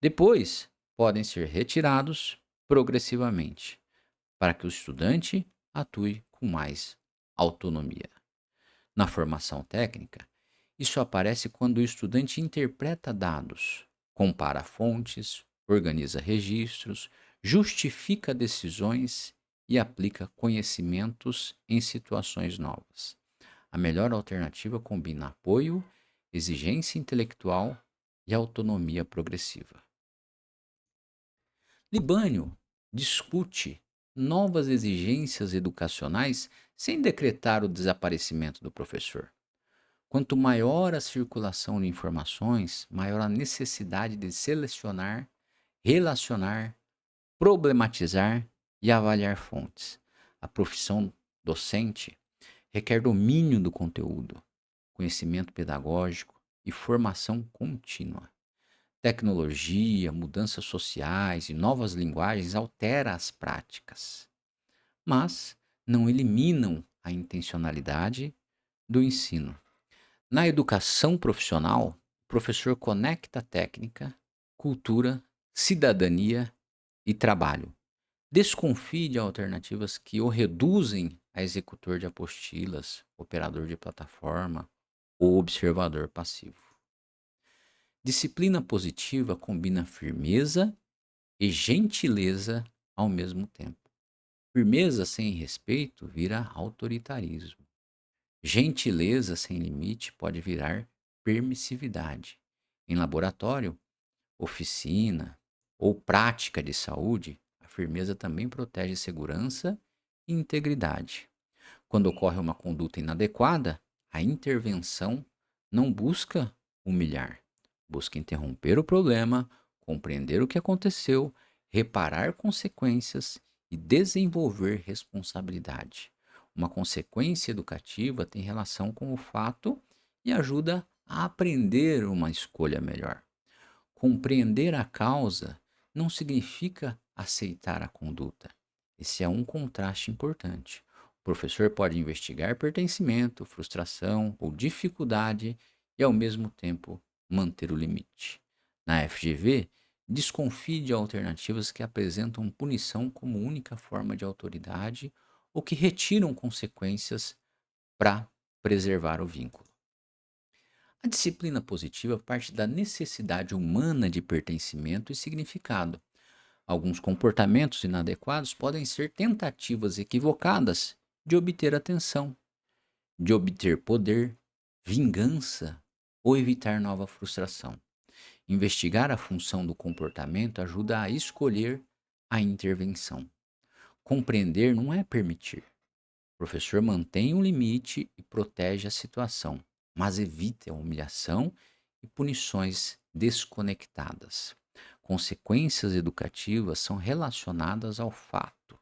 Depois, podem ser retirados progressivamente, para que o estudante atue com mais autonomia. Na formação técnica, isso aparece quando o estudante interpreta dados, compara fontes, organiza registros, justifica decisões e aplica conhecimentos em situações novas. A melhor alternativa combina apoio, exigência intelectual e autonomia progressiva. Libânio discute novas exigências educacionais sem decretar o desaparecimento do professor. Quanto maior a circulação de informações, maior a necessidade de selecionar, relacionar, problematizar e avaliar fontes. A profissão docente requer domínio do conteúdo, conhecimento pedagógico e formação contínua. Tecnologia, mudanças sociais e novas linguagens alteram as práticas, mas não eliminam a intencionalidade do ensino. Na educação profissional, o professor conecta técnica, cultura, cidadania e trabalho. Desconfie de alternativas que o reduzem a executor de apostilas, operador de plataforma ou observador passivo. Disciplina positiva combina firmeza e gentileza ao mesmo tempo. Firmeza sem respeito vira autoritarismo. Gentileza sem limite pode virar permissividade. Em laboratório, oficina ou prática de saúde, a firmeza também protege segurança e integridade. Quando ocorre uma conduta inadequada, a intervenção não busca humilhar, busca interromper o problema, compreender o que aconteceu, reparar consequências e desenvolver responsabilidade. Uma consequência educativa tem relação com o fato e ajuda a aprender uma escolha melhor. Compreender a causa não significa aceitar a conduta. Esse é um contraste importante. O professor pode investigar pertencimento, frustração ou dificuldade e, ao mesmo tempo, manter o limite. Na FGV, desconfie de alternativas que apresentam punição como única forma de autoridade ou que retiram consequências para preservar o vínculo. A disciplina positiva parte da necessidade humana de pertencimento e significado. Alguns comportamentos inadequados podem ser tentativas equivocadas de obter atenção, de obter poder, vingança ou evitar nova frustração. Investigar a função do comportamento ajuda a escolher a intervenção. Compreender não é permitir. O professor mantém um limite e protege a situação, mas evita a humilhação e punições desconectadas. Consequências educativas são relacionadas ao fato,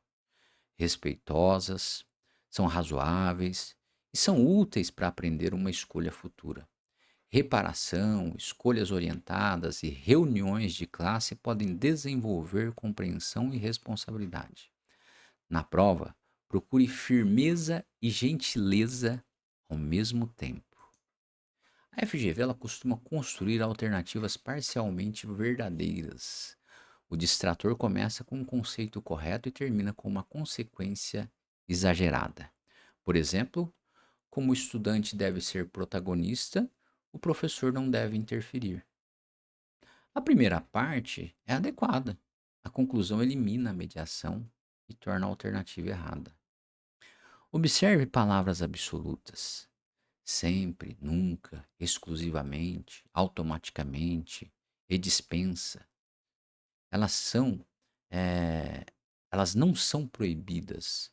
respeitosas, são razoáveis e são úteis para aprender uma escolha futura. Reparação, escolhas orientadas e reuniões de classe podem desenvolver compreensão e responsabilidade. Na prova, procure firmeza e gentileza ao mesmo tempo. A FGV ela costuma construir alternativas parcialmente verdadeiras. O distrator começa com um conceito correto e termina com uma consequência exagerada. Por exemplo, como o estudante deve ser protagonista, o professor não deve interferir. A primeira parte é adequada. A conclusão elimina a mediação e torna a alternativa errada. Observe palavras absolutas. Sempre, nunca, exclusivamente, automaticamente e dispensa. Elas são, eh, elas não são proibidas,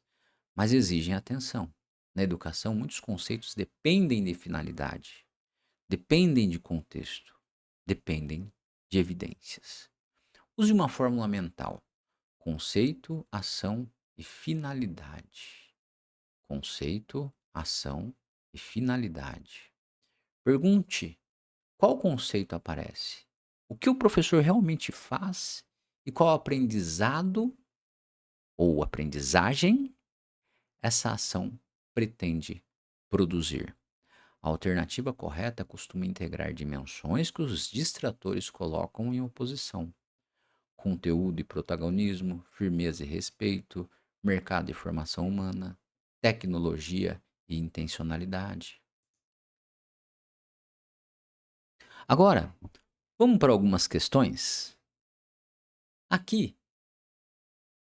mas exigem atenção. Na educação, muitos conceitos dependem de finalidade, dependem de contexto, dependem de evidências. Use uma fórmula mental: conceito, ação e finalidade. Conceito, ação e finalidade. Pergunte qual conceito aparece, o que o professor realmente faz e qual aprendizado ou aprendizagem essa ação pretende produzir. A alternativa correta costuma integrar dimensões que os distratores colocam em oposição: conteúdo e protagonismo, firmeza e respeito, mercado e formação humana, tecnologia e intencionalidade. Agora, vamos para algumas questões? Aqui,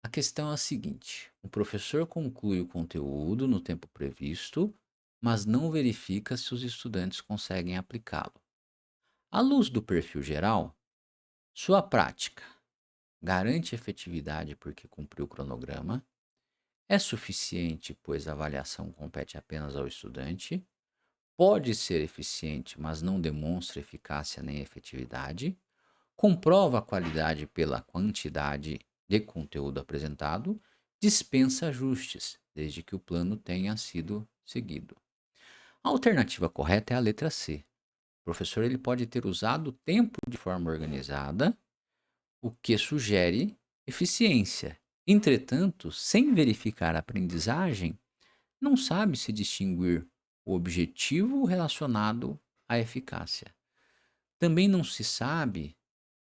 a questão é a seguinte: o professor conclui o conteúdo no tempo previsto, mas não verifica se os estudantes conseguem aplicá-lo. À luz do perfil geral, sua prática garante efetividade porque cumpriu o cronograma, é suficiente, pois a avaliação compete apenas ao estudante, pode ser eficiente, mas não demonstra eficácia nem efetividade, comprova a qualidade pela quantidade de conteúdo apresentado, dispensa ajustes, desde que o plano tenha sido seguido. A alternativa correta é a letra C. O professor ele pode ter usado o tempo de forma organizada, o que sugere eficiência. Entretanto, sem verificar a aprendizagem, não sabe se distinguir o objetivo relacionado à eficácia. Também não se sabe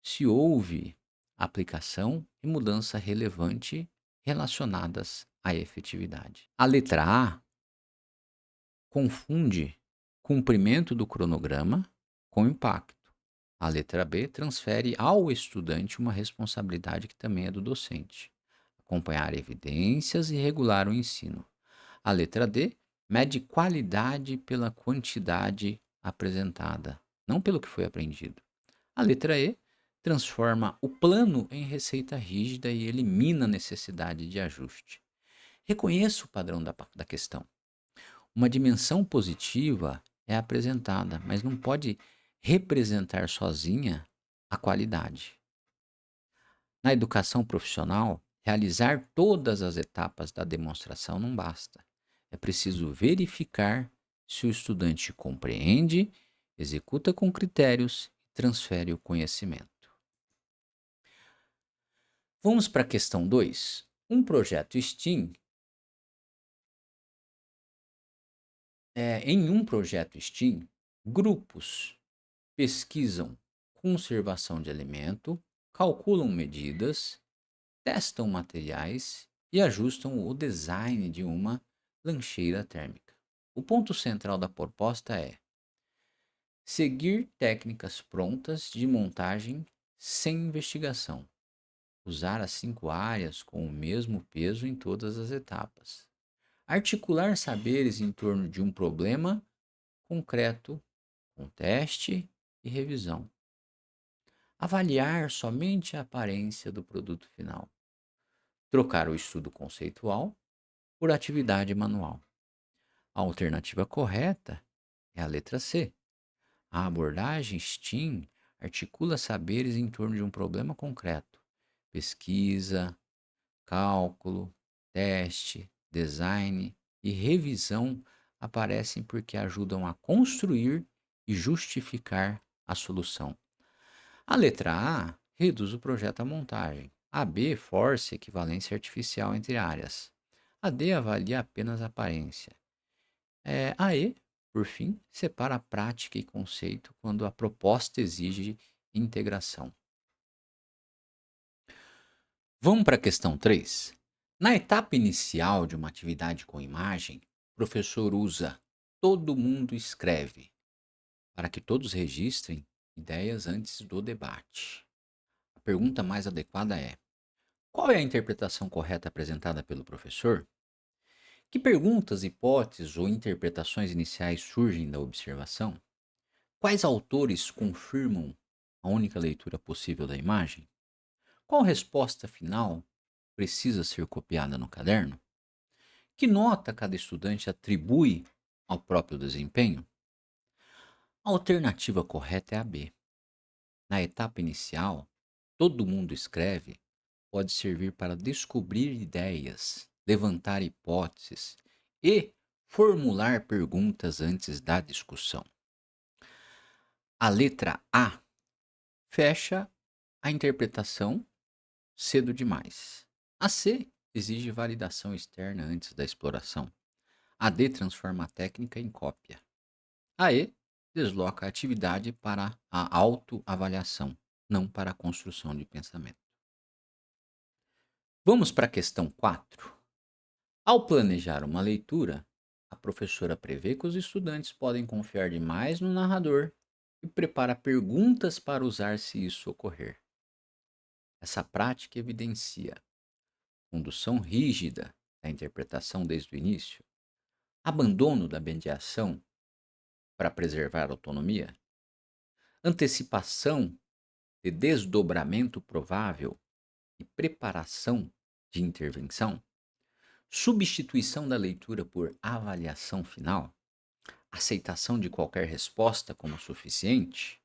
se houve aplicação e mudança relevante relacionadas à efetividade. A letra A confunde cumprimento do cronograma com impacto. A letra B transfere ao estudante uma responsabilidade que também é do docente. acompanhar evidências e regular o ensino. A letra D mede qualidade pela quantidade apresentada, não pelo que foi aprendido. A letra E transforma o plano em receita rígida e elimina a necessidade de ajuste. Reconheça o padrão da questão. Uma dimensão positiva é apresentada, mas não pode representar sozinha a qualidade. Na educação profissional, realizar todas as etapas da demonstração não basta. É preciso verificar se o estudante compreende, executa com critérios e transfere o conhecimento. Vamos para a questão 2. Em um projeto STEAM, grupos pesquisam conservação de alimento, calculam medidas, testam materiais e ajustam o design de uma lancheira térmica. O ponto central da proposta é seguir técnicas prontas de montagem sem investigação, usar as 5 áreas com o mesmo peso em todas as etapas, articular saberes em torno de um problema concreto com teste e revisão, avaliar somente a aparência do produto final, trocar o estudo conceitual por atividade manual. A alternativa correta é a letra C. A abordagem STEAM articula saberes em torno de um problema concreto. Pesquisa, cálculo, teste, design e revisão aparecem porque ajudam a construir e justificar a solução. A letra A reduz o projeto à montagem. A B força a equivalência artificial entre áreas. A D avalia apenas a aparência. A E, por fim, separa prática e conceito quando a proposta exige integração. Vamos para a questão 3. Na etapa inicial de uma atividade com imagem, o professor usa "todo mundo escreve" para que todos registrem ideias antes do debate. A pergunta mais adequada é: qual é a interpretação correta apresentada pelo professor? Que perguntas, hipóteses ou interpretações iniciais surgem da observação? Quais autores confirmam a única leitura possível da imagem? Qual resposta final precisa ser copiada no caderno? Que nota cada estudante atribui ao próprio desempenho? A alternativa correta é a B. Na etapa inicial, todo mundo escreve pode servir para descobrir ideias, levantar hipóteses e formular perguntas antes da discussão. A letra A fecha a interpretação cedo demais. A C exige validação externa antes da exploração. A D transforma a técnica em cópia. A E desloca a atividade para a autoavaliação, não para a construção de pensamento. Vamos para a questão 4. Ao planejar uma leitura, a professora prevê que os estudantes podem confiar demais no narrador e prepara perguntas para usar se isso ocorrer. Essa prática evidencia condução rígida da interpretação desde o início, abandono da mediação para preservar a autonomia, antecipação de desdobramento provável e preparação de intervenção, substituição da leitura por avaliação final, aceitação de qualquer resposta como suficiente.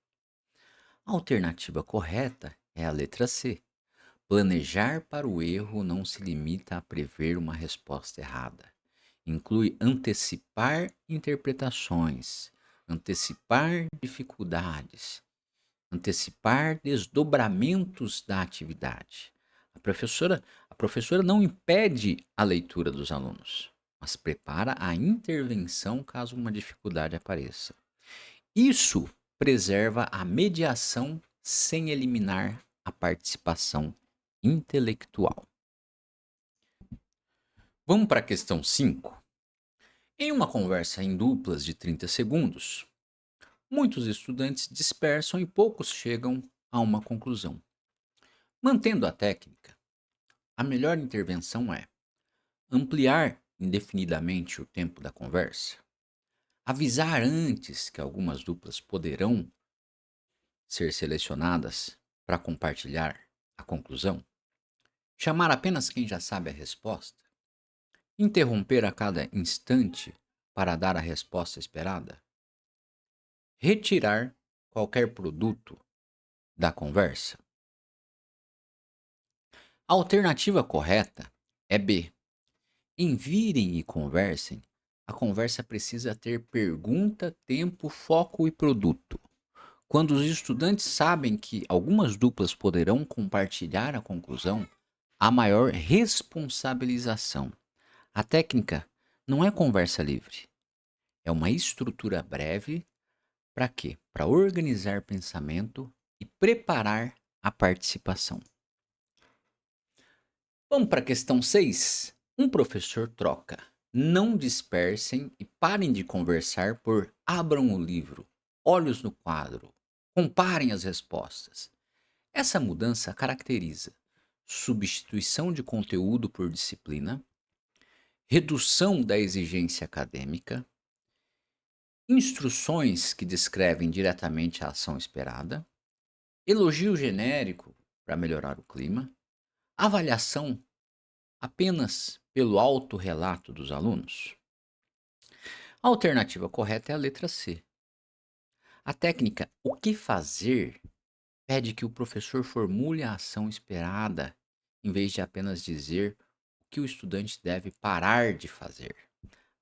A alternativa correta é a letra C. Planejar para o erro não se limita a prever uma resposta errada. Inclui antecipar interpretações, antecipar dificuldades, antecipar desdobramentos da atividade. A professora não impede a leitura dos alunos, mas prepara a intervenção caso uma dificuldade apareça. Isso preserva a mediação sem eliminar a participação intelectual. Vamos para a questão 5. Em uma conversa em duplas de 30 segundos, muitos estudantes dispersam e poucos chegam a uma conclusão. Mantendo a técnica, A melhor intervenção é ampliar indefinidamente o tempo da conversa, avisar antes que algumas duplas poderão ser selecionadas para compartilhar a conclusão, chamar apenas quem já sabe a resposta, interromper a cada instante para dar a resposta esperada, retirar qualquer produto da conversa. A alternativa correta é B. Envirem e conversem. A conversa precisa ter pergunta, tempo, foco e produto. Quando os estudantes sabem que algumas duplas poderão compartilhar a conclusão, há maior responsabilização. A técnica não é conversa livre, é uma estrutura breve para quê? Para organizar pensamento e preparar a participação. Vamos para a questão 6. Um professor troca. Não dispersem e parem de conversar por abram o livro, olhos no quadro, comparem as respostas. Essa mudança caracteriza substituição de conteúdo por disciplina, redução da exigência acadêmica, instruções que descrevem diretamente a ação esperada, elogio genérico para melhorar o clima, avaliação apenas pelo autorrelato dos alunos. A alternativa correta é a letra C. A técnica o que fazer pede que o professor formule a ação esperada, em vez de apenas dizer o que o estudante deve parar de fazer.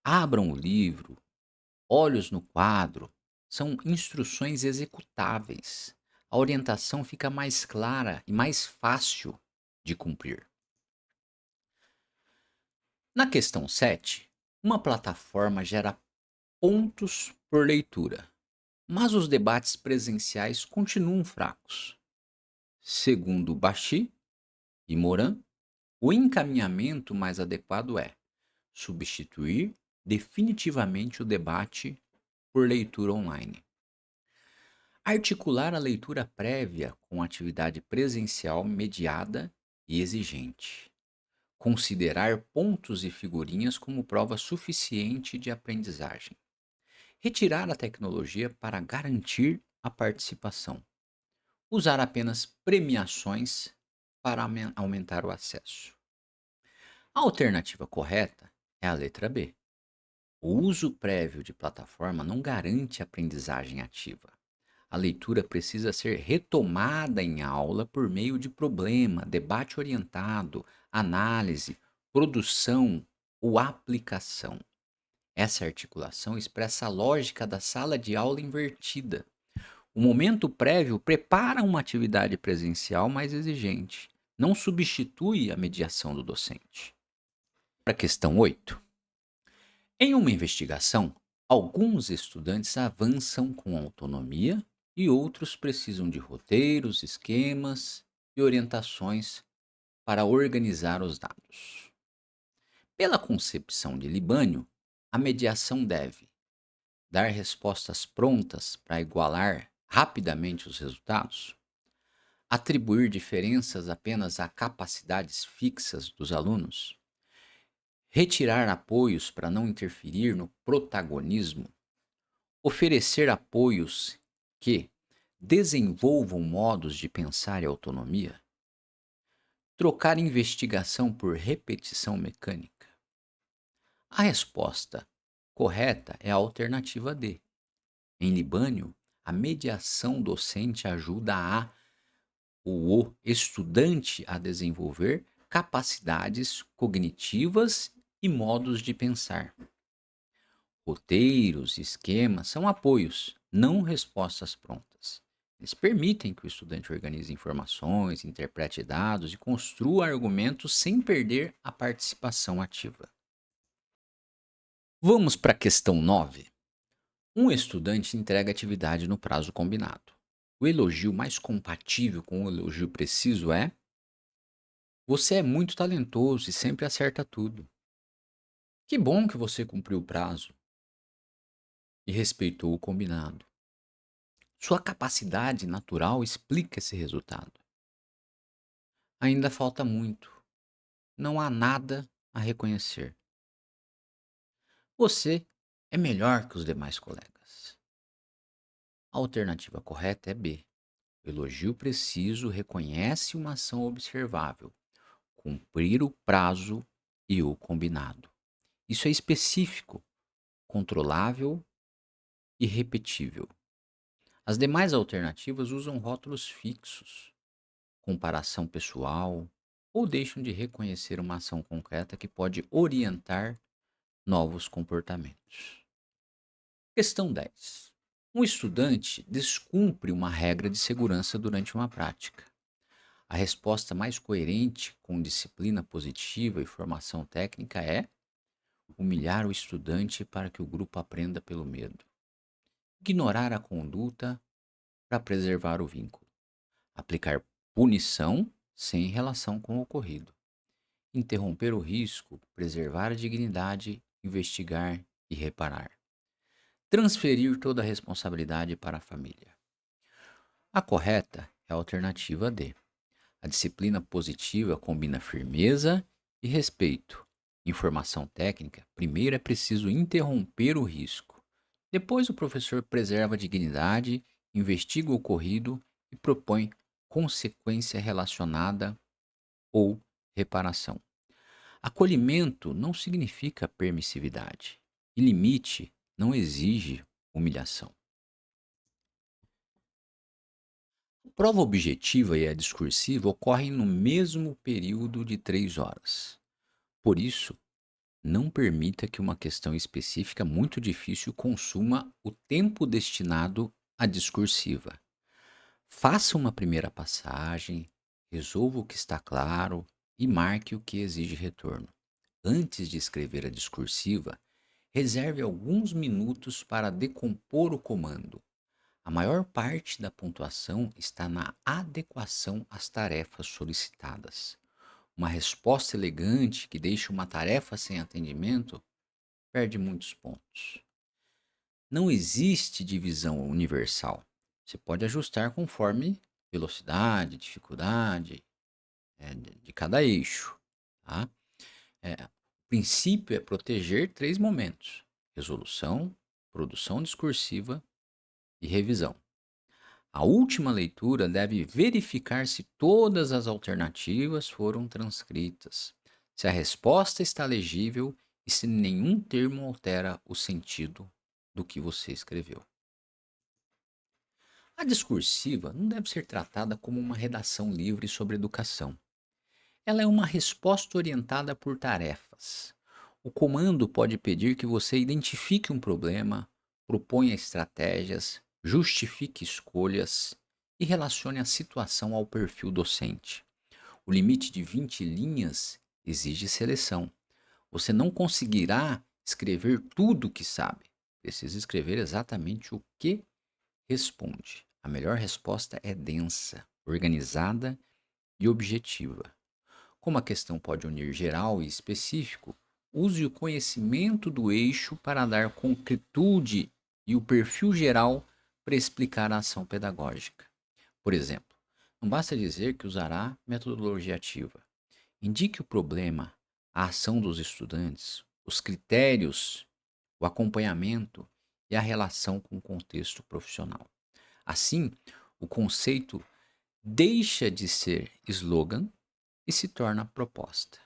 Abram o livro, olhos no quadro, são instruções executáveis. A orientação fica mais clara e mais fácil de cumprir. Na questão 7, uma plataforma gera pontos por leitura, mas os debates presenciais continuam fracos. Segundo Bachy e Morin, o encaminhamento mais adequado é substituir definitivamente o debate por leitura online. Articular a leitura prévia com atividade presencial mediada e exigente. Considerar pontos e figurinhas como prova suficiente de aprendizagem. Retirar a tecnologia para garantir a participação. Usar apenas premiações para aumentar o acesso. A alternativa correta é a letra B. O uso prévio de plataforma não garante aprendizagem ativa. A leitura precisa ser retomada em aula por meio de problema, debate orientado, análise, produção ou aplicação. Essa articulação expressa a lógica da sala de aula invertida. O momento prévio prepara uma atividade presencial mais exigente, não substitui a mediação do docente. Para a questão 8. Em uma investigação, alguns estudantes avançam com autonomia e outros precisam de roteiros, esquemas e orientações para organizar os dados. Pela concepção de Libânio, a mediação deve dar respostas prontas para igualar rapidamente os resultados, atribuir diferenças apenas a capacidades fixas dos alunos, retirar apoios para não interferir no protagonismo, oferecer apoios que desenvolvam modos de pensar e autonomia, trocar investigação por repetição mecânica. A resposta correta é a alternativa D. Em Libânio, a mediação docente ajuda o estudante a desenvolver capacidades cognitivas e modos de pensar. Roteiros e esquemas são apoios, não respostas prontas. Eles permitem que o estudante organize informações, interprete dados e construa argumentos sem perder a participação ativa. Vamos para a questão 9. Um estudante entrega atividade no prazo combinado. O elogio mais compatível com o elogio preciso é: você é muito talentoso e sempre acerta tudo. Que bom que você cumpriu o prazo e respeitou o combinado. Sua capacidade natural explica esse resultado. Ainda falta muito. não há nada a reconhecer. Você é melhor que os demais colegas. A alternativa correta é B. O elogio preciso reconhece uma ação observável, cumprir o prazo e o combinado. Isso é específico, controlável e repetível. As demais alternativas usam rótulos fixos, comparação pessoal, ou deixam de reconhecer uma ação concreta que pode orientar novos comportamentos. Questão 10. Um estudante descumpre uma regra de segurança durante uma prática. A resposta mais coerente com disciplina positiva e formação técnica é humilhar o estudante para que o grupo aprenda pelo medo. Ignorar a conduta para preservar o vínculo. Aplicar punição sem relação com o ocorrido. Interromper o risco, preservar a dignidade, investigar e reparar. Transferir toda a responsabilidade para a família. A correta é a alternativa D. A disciplina positiva combina firmeza e respeito. Informação técnica, primeiro é preciso interromper o risco. Depois o professor preserva a dignidade, investiga o ocorrido e propõe consequência relacionada ou reparação. Acolhimento não significa permissividade. E limite não exige humilhação. A prova objetiva e a discursiva ocorrem no mesmo período de 3 horas. Por isso, não permita que uma questão específica muito difícil consuma o tempo destinado à discursiva. Faça uma primeira passagem, resolva o que está claro e marque o que exige retorno. Antes de escrever a discursiva, reserve alguns minutos para decompor o comando. A maior parte da pontuação está na adequação às tarefas solicitadas. Uma resposta elegante que deixa uma tarefa sem atendimento perde muitos pontos. Não existe divisão universal. Você pode ajustar conforme velocidade, dificuldade de cada eixo. Tá? O princípio é proteger 3 momentos: resolução, produção discursiva e revisão. A última leitura deve verificar se todas as alternativas foram transcritas, se a resposta está legível e se nenhum termo altera o sentido do que você escreveu. A discursiva não deve ser tratada como uma redação livre sobre educação. Ela é uma resposta orientada por tarefas. O comando pode pedir que você identifique um problema, proponha estratégias, justifique escolhas e relacione a situação ao perfil docente. O limite de 20 linhas exige seleção. Você não conseguirá escrever tudo o que sabe. Precisa escrever exatamente o que responde. A melhor resposta é densa, organizada e objetiva. Como a questão pode unir geral e específico, use o conhecimento do eixo para dar concretude e o perfil geral para explicar a ação pedagógica. Por exemplo, não basta dizer que usará metodologia ativa. Indique o problema, a ação dos estudantes, os critérios, o acompanhamento e a relação com o contexto profissional. Assim, o conceito deixa de ser slogan e se torna proposta.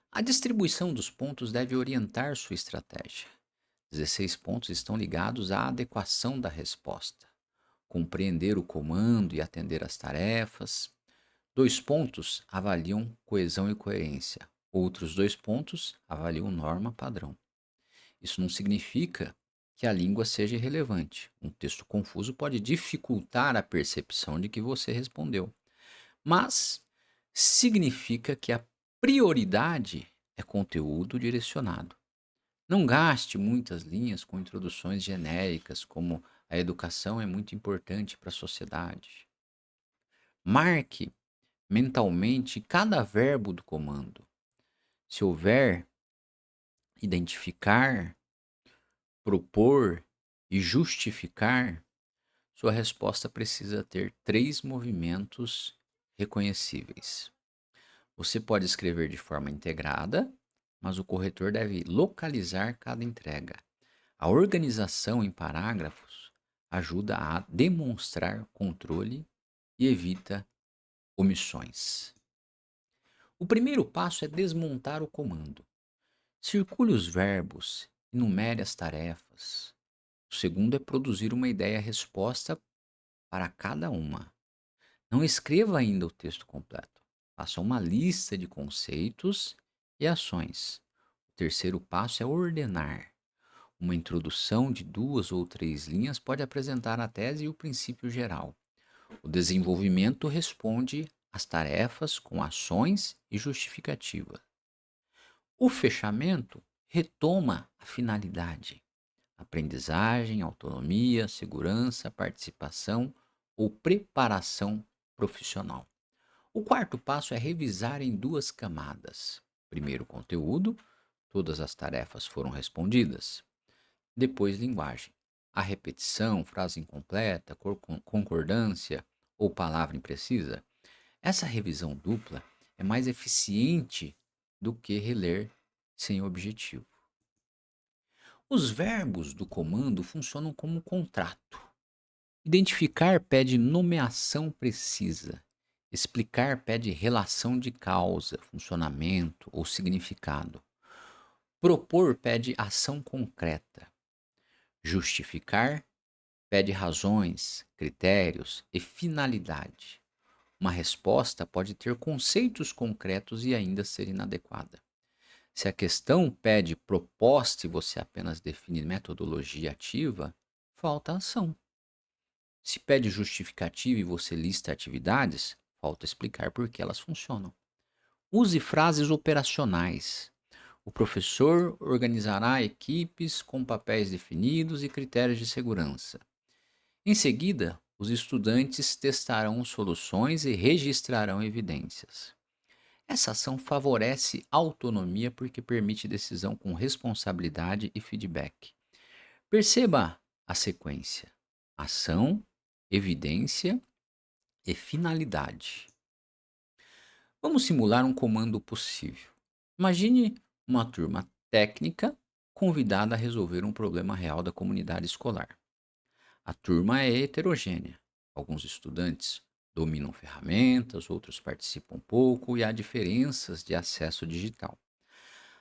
A distribuição dos pontos deve orientar sua estratégia. 16 pontos estão ligados à adequação da resposta, compreender o comando e atender às tarefas. 2 pontos avaliam coesão e coerência. Outros 2 pontos avaliam norma padrão. Isso não significa que a língua seja irrelevante. Um texto confuso pode dificultar a percepção de que você respondeu, mas significa que a prioridade é conteúdo direcionado. Não gaste muitas linhas com introduções genéricas, como a educação é muito importante para a sociedade. Marque mentalmente cada verbo do comando. Se houver identificar, propor e justificar, sua resposta precisa ter 3 movimentos reconhecíveis. Você pode escrever de forma integrada, mas o corretor deve localizar cada entrega. A organização em parágrafos ajuda a demonstrar controle e evita omissões. O primeiro passo é desmontar o comando. Circule os verbos, enumere as tarefas. O segundo é produzir uma ideia-resposta para cada uma. Não escreva ainda o texto completo. Faça uma lista de conceitos e ações. O terceiro passo é ordenar. Uma introdução de 2 ou 3 linhas pode apresentar a tese e o princípio geral. O desenvolvimento responde às tarefas com ações e justificativa. O fechamento retoma a finalidade: aprendizagem, autonomia, segurança, participação ou preparação profissional. O quarto passo é revisar em 2 camadas. Primeiro, conteúdo, todas as tarefas foram respondidas. Depois, linguagem. A repetição, frase incompleta, concordância ou palavra imprecisa. Essa revisão dupla é mais eficiente do que reler sem objetivo. Os verbos do comando funcionam como contrato. Identificar pede nomeação precisa. Explicar pede relação de causa, funcionamento ou significado. Propor pede ação concreta. Justificar pede razões, critérios e finalidade. Uma resposta pode ter conceitos concretos e ainda ser inadequada. Se a questão pede proposta e você apenas define metodologia ativa, falta ação. Se pede justificativa e você lista atividades, falta explicar por que elas funcionam. Use frases operacionais. O professor organizará equipes com papéis definidos e critérios de segurança. Em seguida, os estudantes testarão soluções e registrarão evidências. Essa ação favorece a autonomia porque permite decisão com responsabilidade e feedback. Perceba a sequência: ação, evidência e finalidade. Vamos simular um comando possível. Imagine uma turma técnica convidada a resolver um problema real da comunidade escolar. A turma é heterogênea. Alguns estudantes dominam ferramentas, outros participam pouco e há diferenças de acesso digital.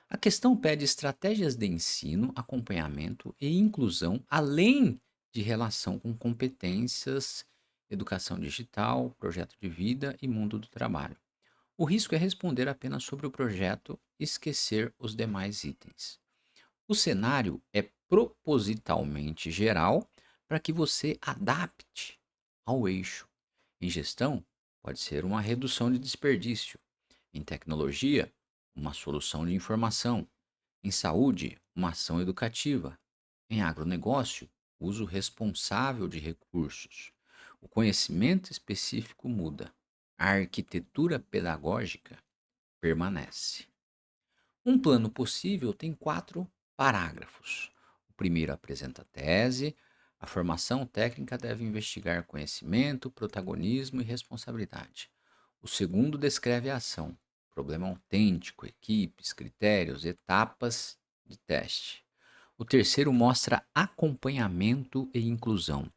A questão pede estratégias de ensino, acompanhamento e inclusão, além de relação com competências, educação digital, projeto de vida e mundo do trabalho. O risco é responder apenas sobre o projeto e esquecer os demais itens. O cenário é propositalmente geral para que você adapte ao eixo. Em gestão, pode ser uma redução de desperdício. Em tecnologia, uma solução de informação. Em saúde, uma ação educativa. Em agronegócio, uso responsável de recursos. O conhecimento específico muda. A arquitetura pedagógica permanece. Um plano possível tem 4 parágrafos. O primeiro apresenta a tese. A formação técnica deve investigar conhecimento, protagonismo e responsabilidade. O segundo descreve a ação, problema autêntico, equipes, critérios, etapas de teste. O terceiro mostra acompanhamento e inclusão.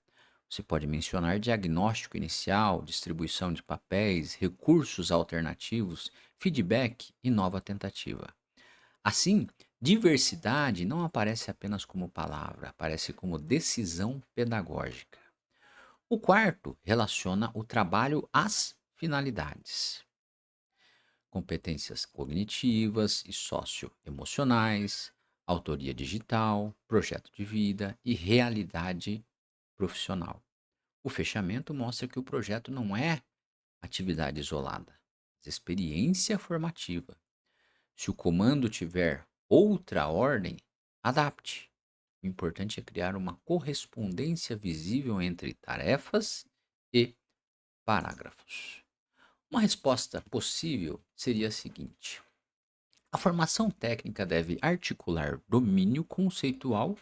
Você pode mencionar diagnóstico inicial, distribuição de papéis, recursos alternativos, feedback e nova tentativa. Assim, diversidade não aparece apenas como palavra, aparece como decisão pedagógica. O quarto relaciona o trabalho às finalidades. Competências cognitivas e socioemocionais, autoria digital, projeto de vida e realidade profissional. O fechamento mostra que o projeto não é atividade isolada, mas experiência formativa. Se o comando tiver outra ordem, adapte. O importante é criar uma correspondência visível entre tarefas e parágrafos. Uma resposta possível seria a seguinte: a formação técnica deve articular domínio conceitual,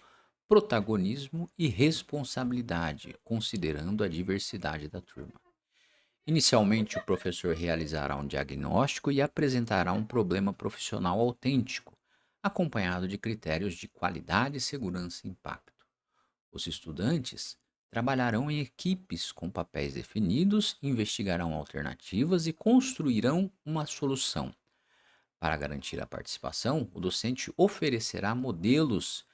protagonismo e responsabilidade, considerando a diversidade da turma. Inicialmente, o professor realizará um diagnóstico e apresentará um problema profissional autêntico, acompanhado de critérios de qualidade, segurança e impacto. Os estudantes trabalharão em equipes com papéis definidos, investigarão alternativas e construirão uma solução. Para garantir a participação, o docente oferecerá modelos,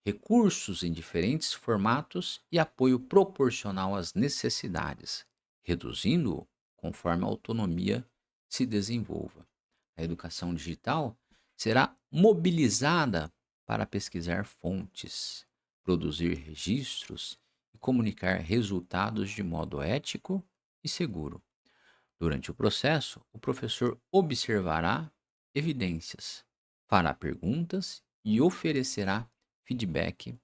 recursos em diferentes formatos e apoio proporcional às necessidades, reduzindo-o conforme a autonomia se desenvolva. A educação digital será mobilizada para pesquisar fontes, produzir registros e comunicar resultados de modo ético e seguro. Durante o processo, o professor observará evidências, fará perguntas e oferecerá feedback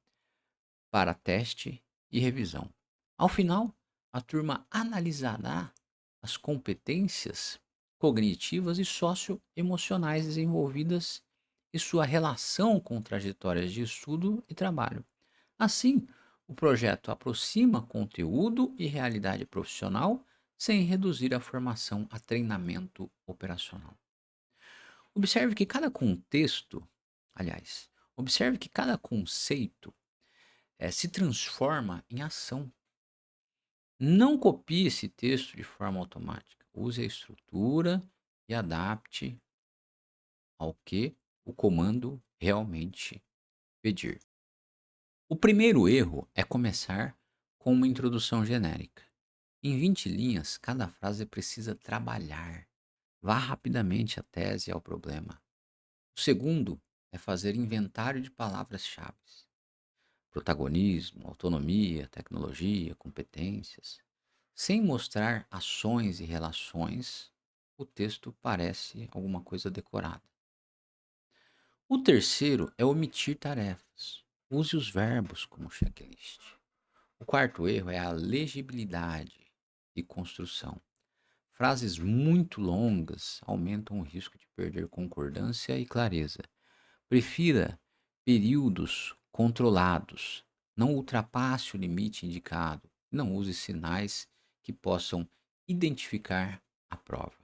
para teste e revisão. Ao final, a turma analisará as competências cognitivas e socioemocionais desenvolvidas e sua relação com trajetórias de estudo e trabalho. Assim, o projeto aproxima conteúdo e realidade profissional sem reduzir a formação a treinamento operacional. Observe que cada contexto, aliás, observe que cada conceito se transforma em ação. Não copie esse texto de forma automática. Use a estrutura e adapte ao que o comando realmente pedir. O primeiro erro é começar com uma introdução genérica. Em 20 linhas, cada frase precisa trabalhar. Vá rapidamente à tese e ao problema. O segundo é fazer inventário de palavras-chave. Protagonismo, autonomia, tecnologia, competências. Sem mostrar ações e relações, o texto parece alguma coisa decorada. O terceiro é omitir tarefas. Use os verbos como checklist. O quarto erro é a legibilidade e construção. Frases muito longas aumentam o risco de perder concordância e clareza. Prefira períodos controlados. Não ultrapasse o limite indicado. Não use sinais que possam identificar a prova.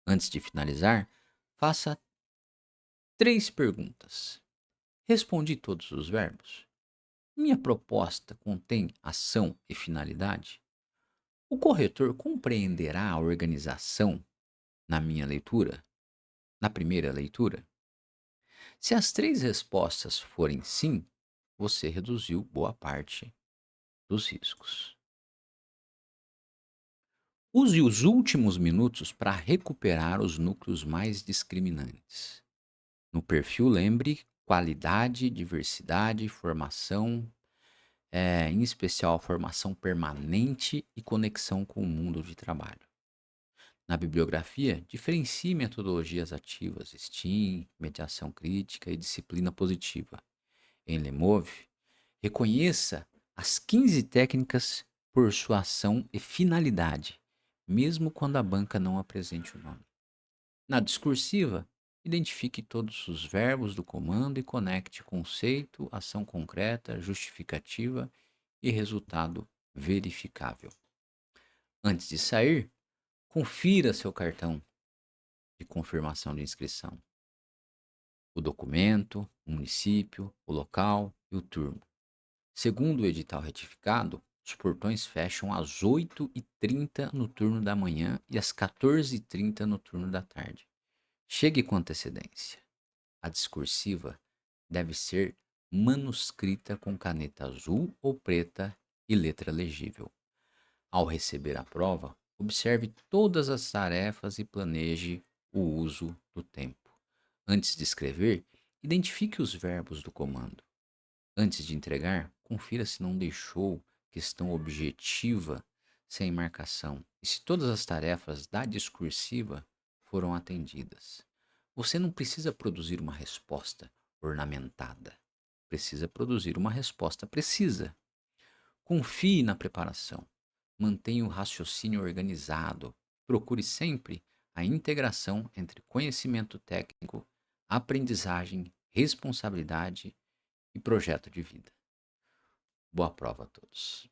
Antes de finalizar, faça 3 perguntas. Respondi todos os verbos? Minha proposta contém ação e finalidade? O corretor compreenderá a organização na minha leitura? Na primeira leitura? Se as 3 respostas forem sim, você reduziu boa parte dos riscos. Use os últimos minutos para recuperar os núcleos mais discriminantes. No perfil, lembre qualidade, diversidade, formação, em especial formação permanente e conexão com o mundo de trabalho. Na bibliografia, diferencie metodologias ativas, STEAM, mediação crítica e disciplina positiva. Em Lemove, reconheça as 15 técnicas por sua ação e finalidade, mesmo quando a banca não apresente o nome. Na discursiva, identifique todos os verbos do comando e conecte conceito, ação concreta, justificativa e resultado verificável. Antes de sair, confira seu cartão de confirmação de inscrição, o documento, o município, o local e o turno. Segundo o edital retificado, os portões fecham às 8h30 no turno da manhã e às 14h30 no turno da tarde. Chegue com antecedência. A discursiva deve ser manuscrita com caneta azul ou preta e letra legível. Ao receber a prova, observe todas as tarefas e planeje o uso do tempo. Antes de escrever, identifique os verbos do comando. Antes de entregar, confira se não deixou questão objetiva sem marcação e se todas as tarefas da discursiva foram atendidas. Você não precisa produzir uma resposta ornamentada. Precisa produzir uma resposta precisa. Confie na preparação. Mantenha o raciocínio organizado. Procure sempre a integração entre conhecimento técnico, aprendizagem, responsabilidade e projeto de vida. Boa prova a todos.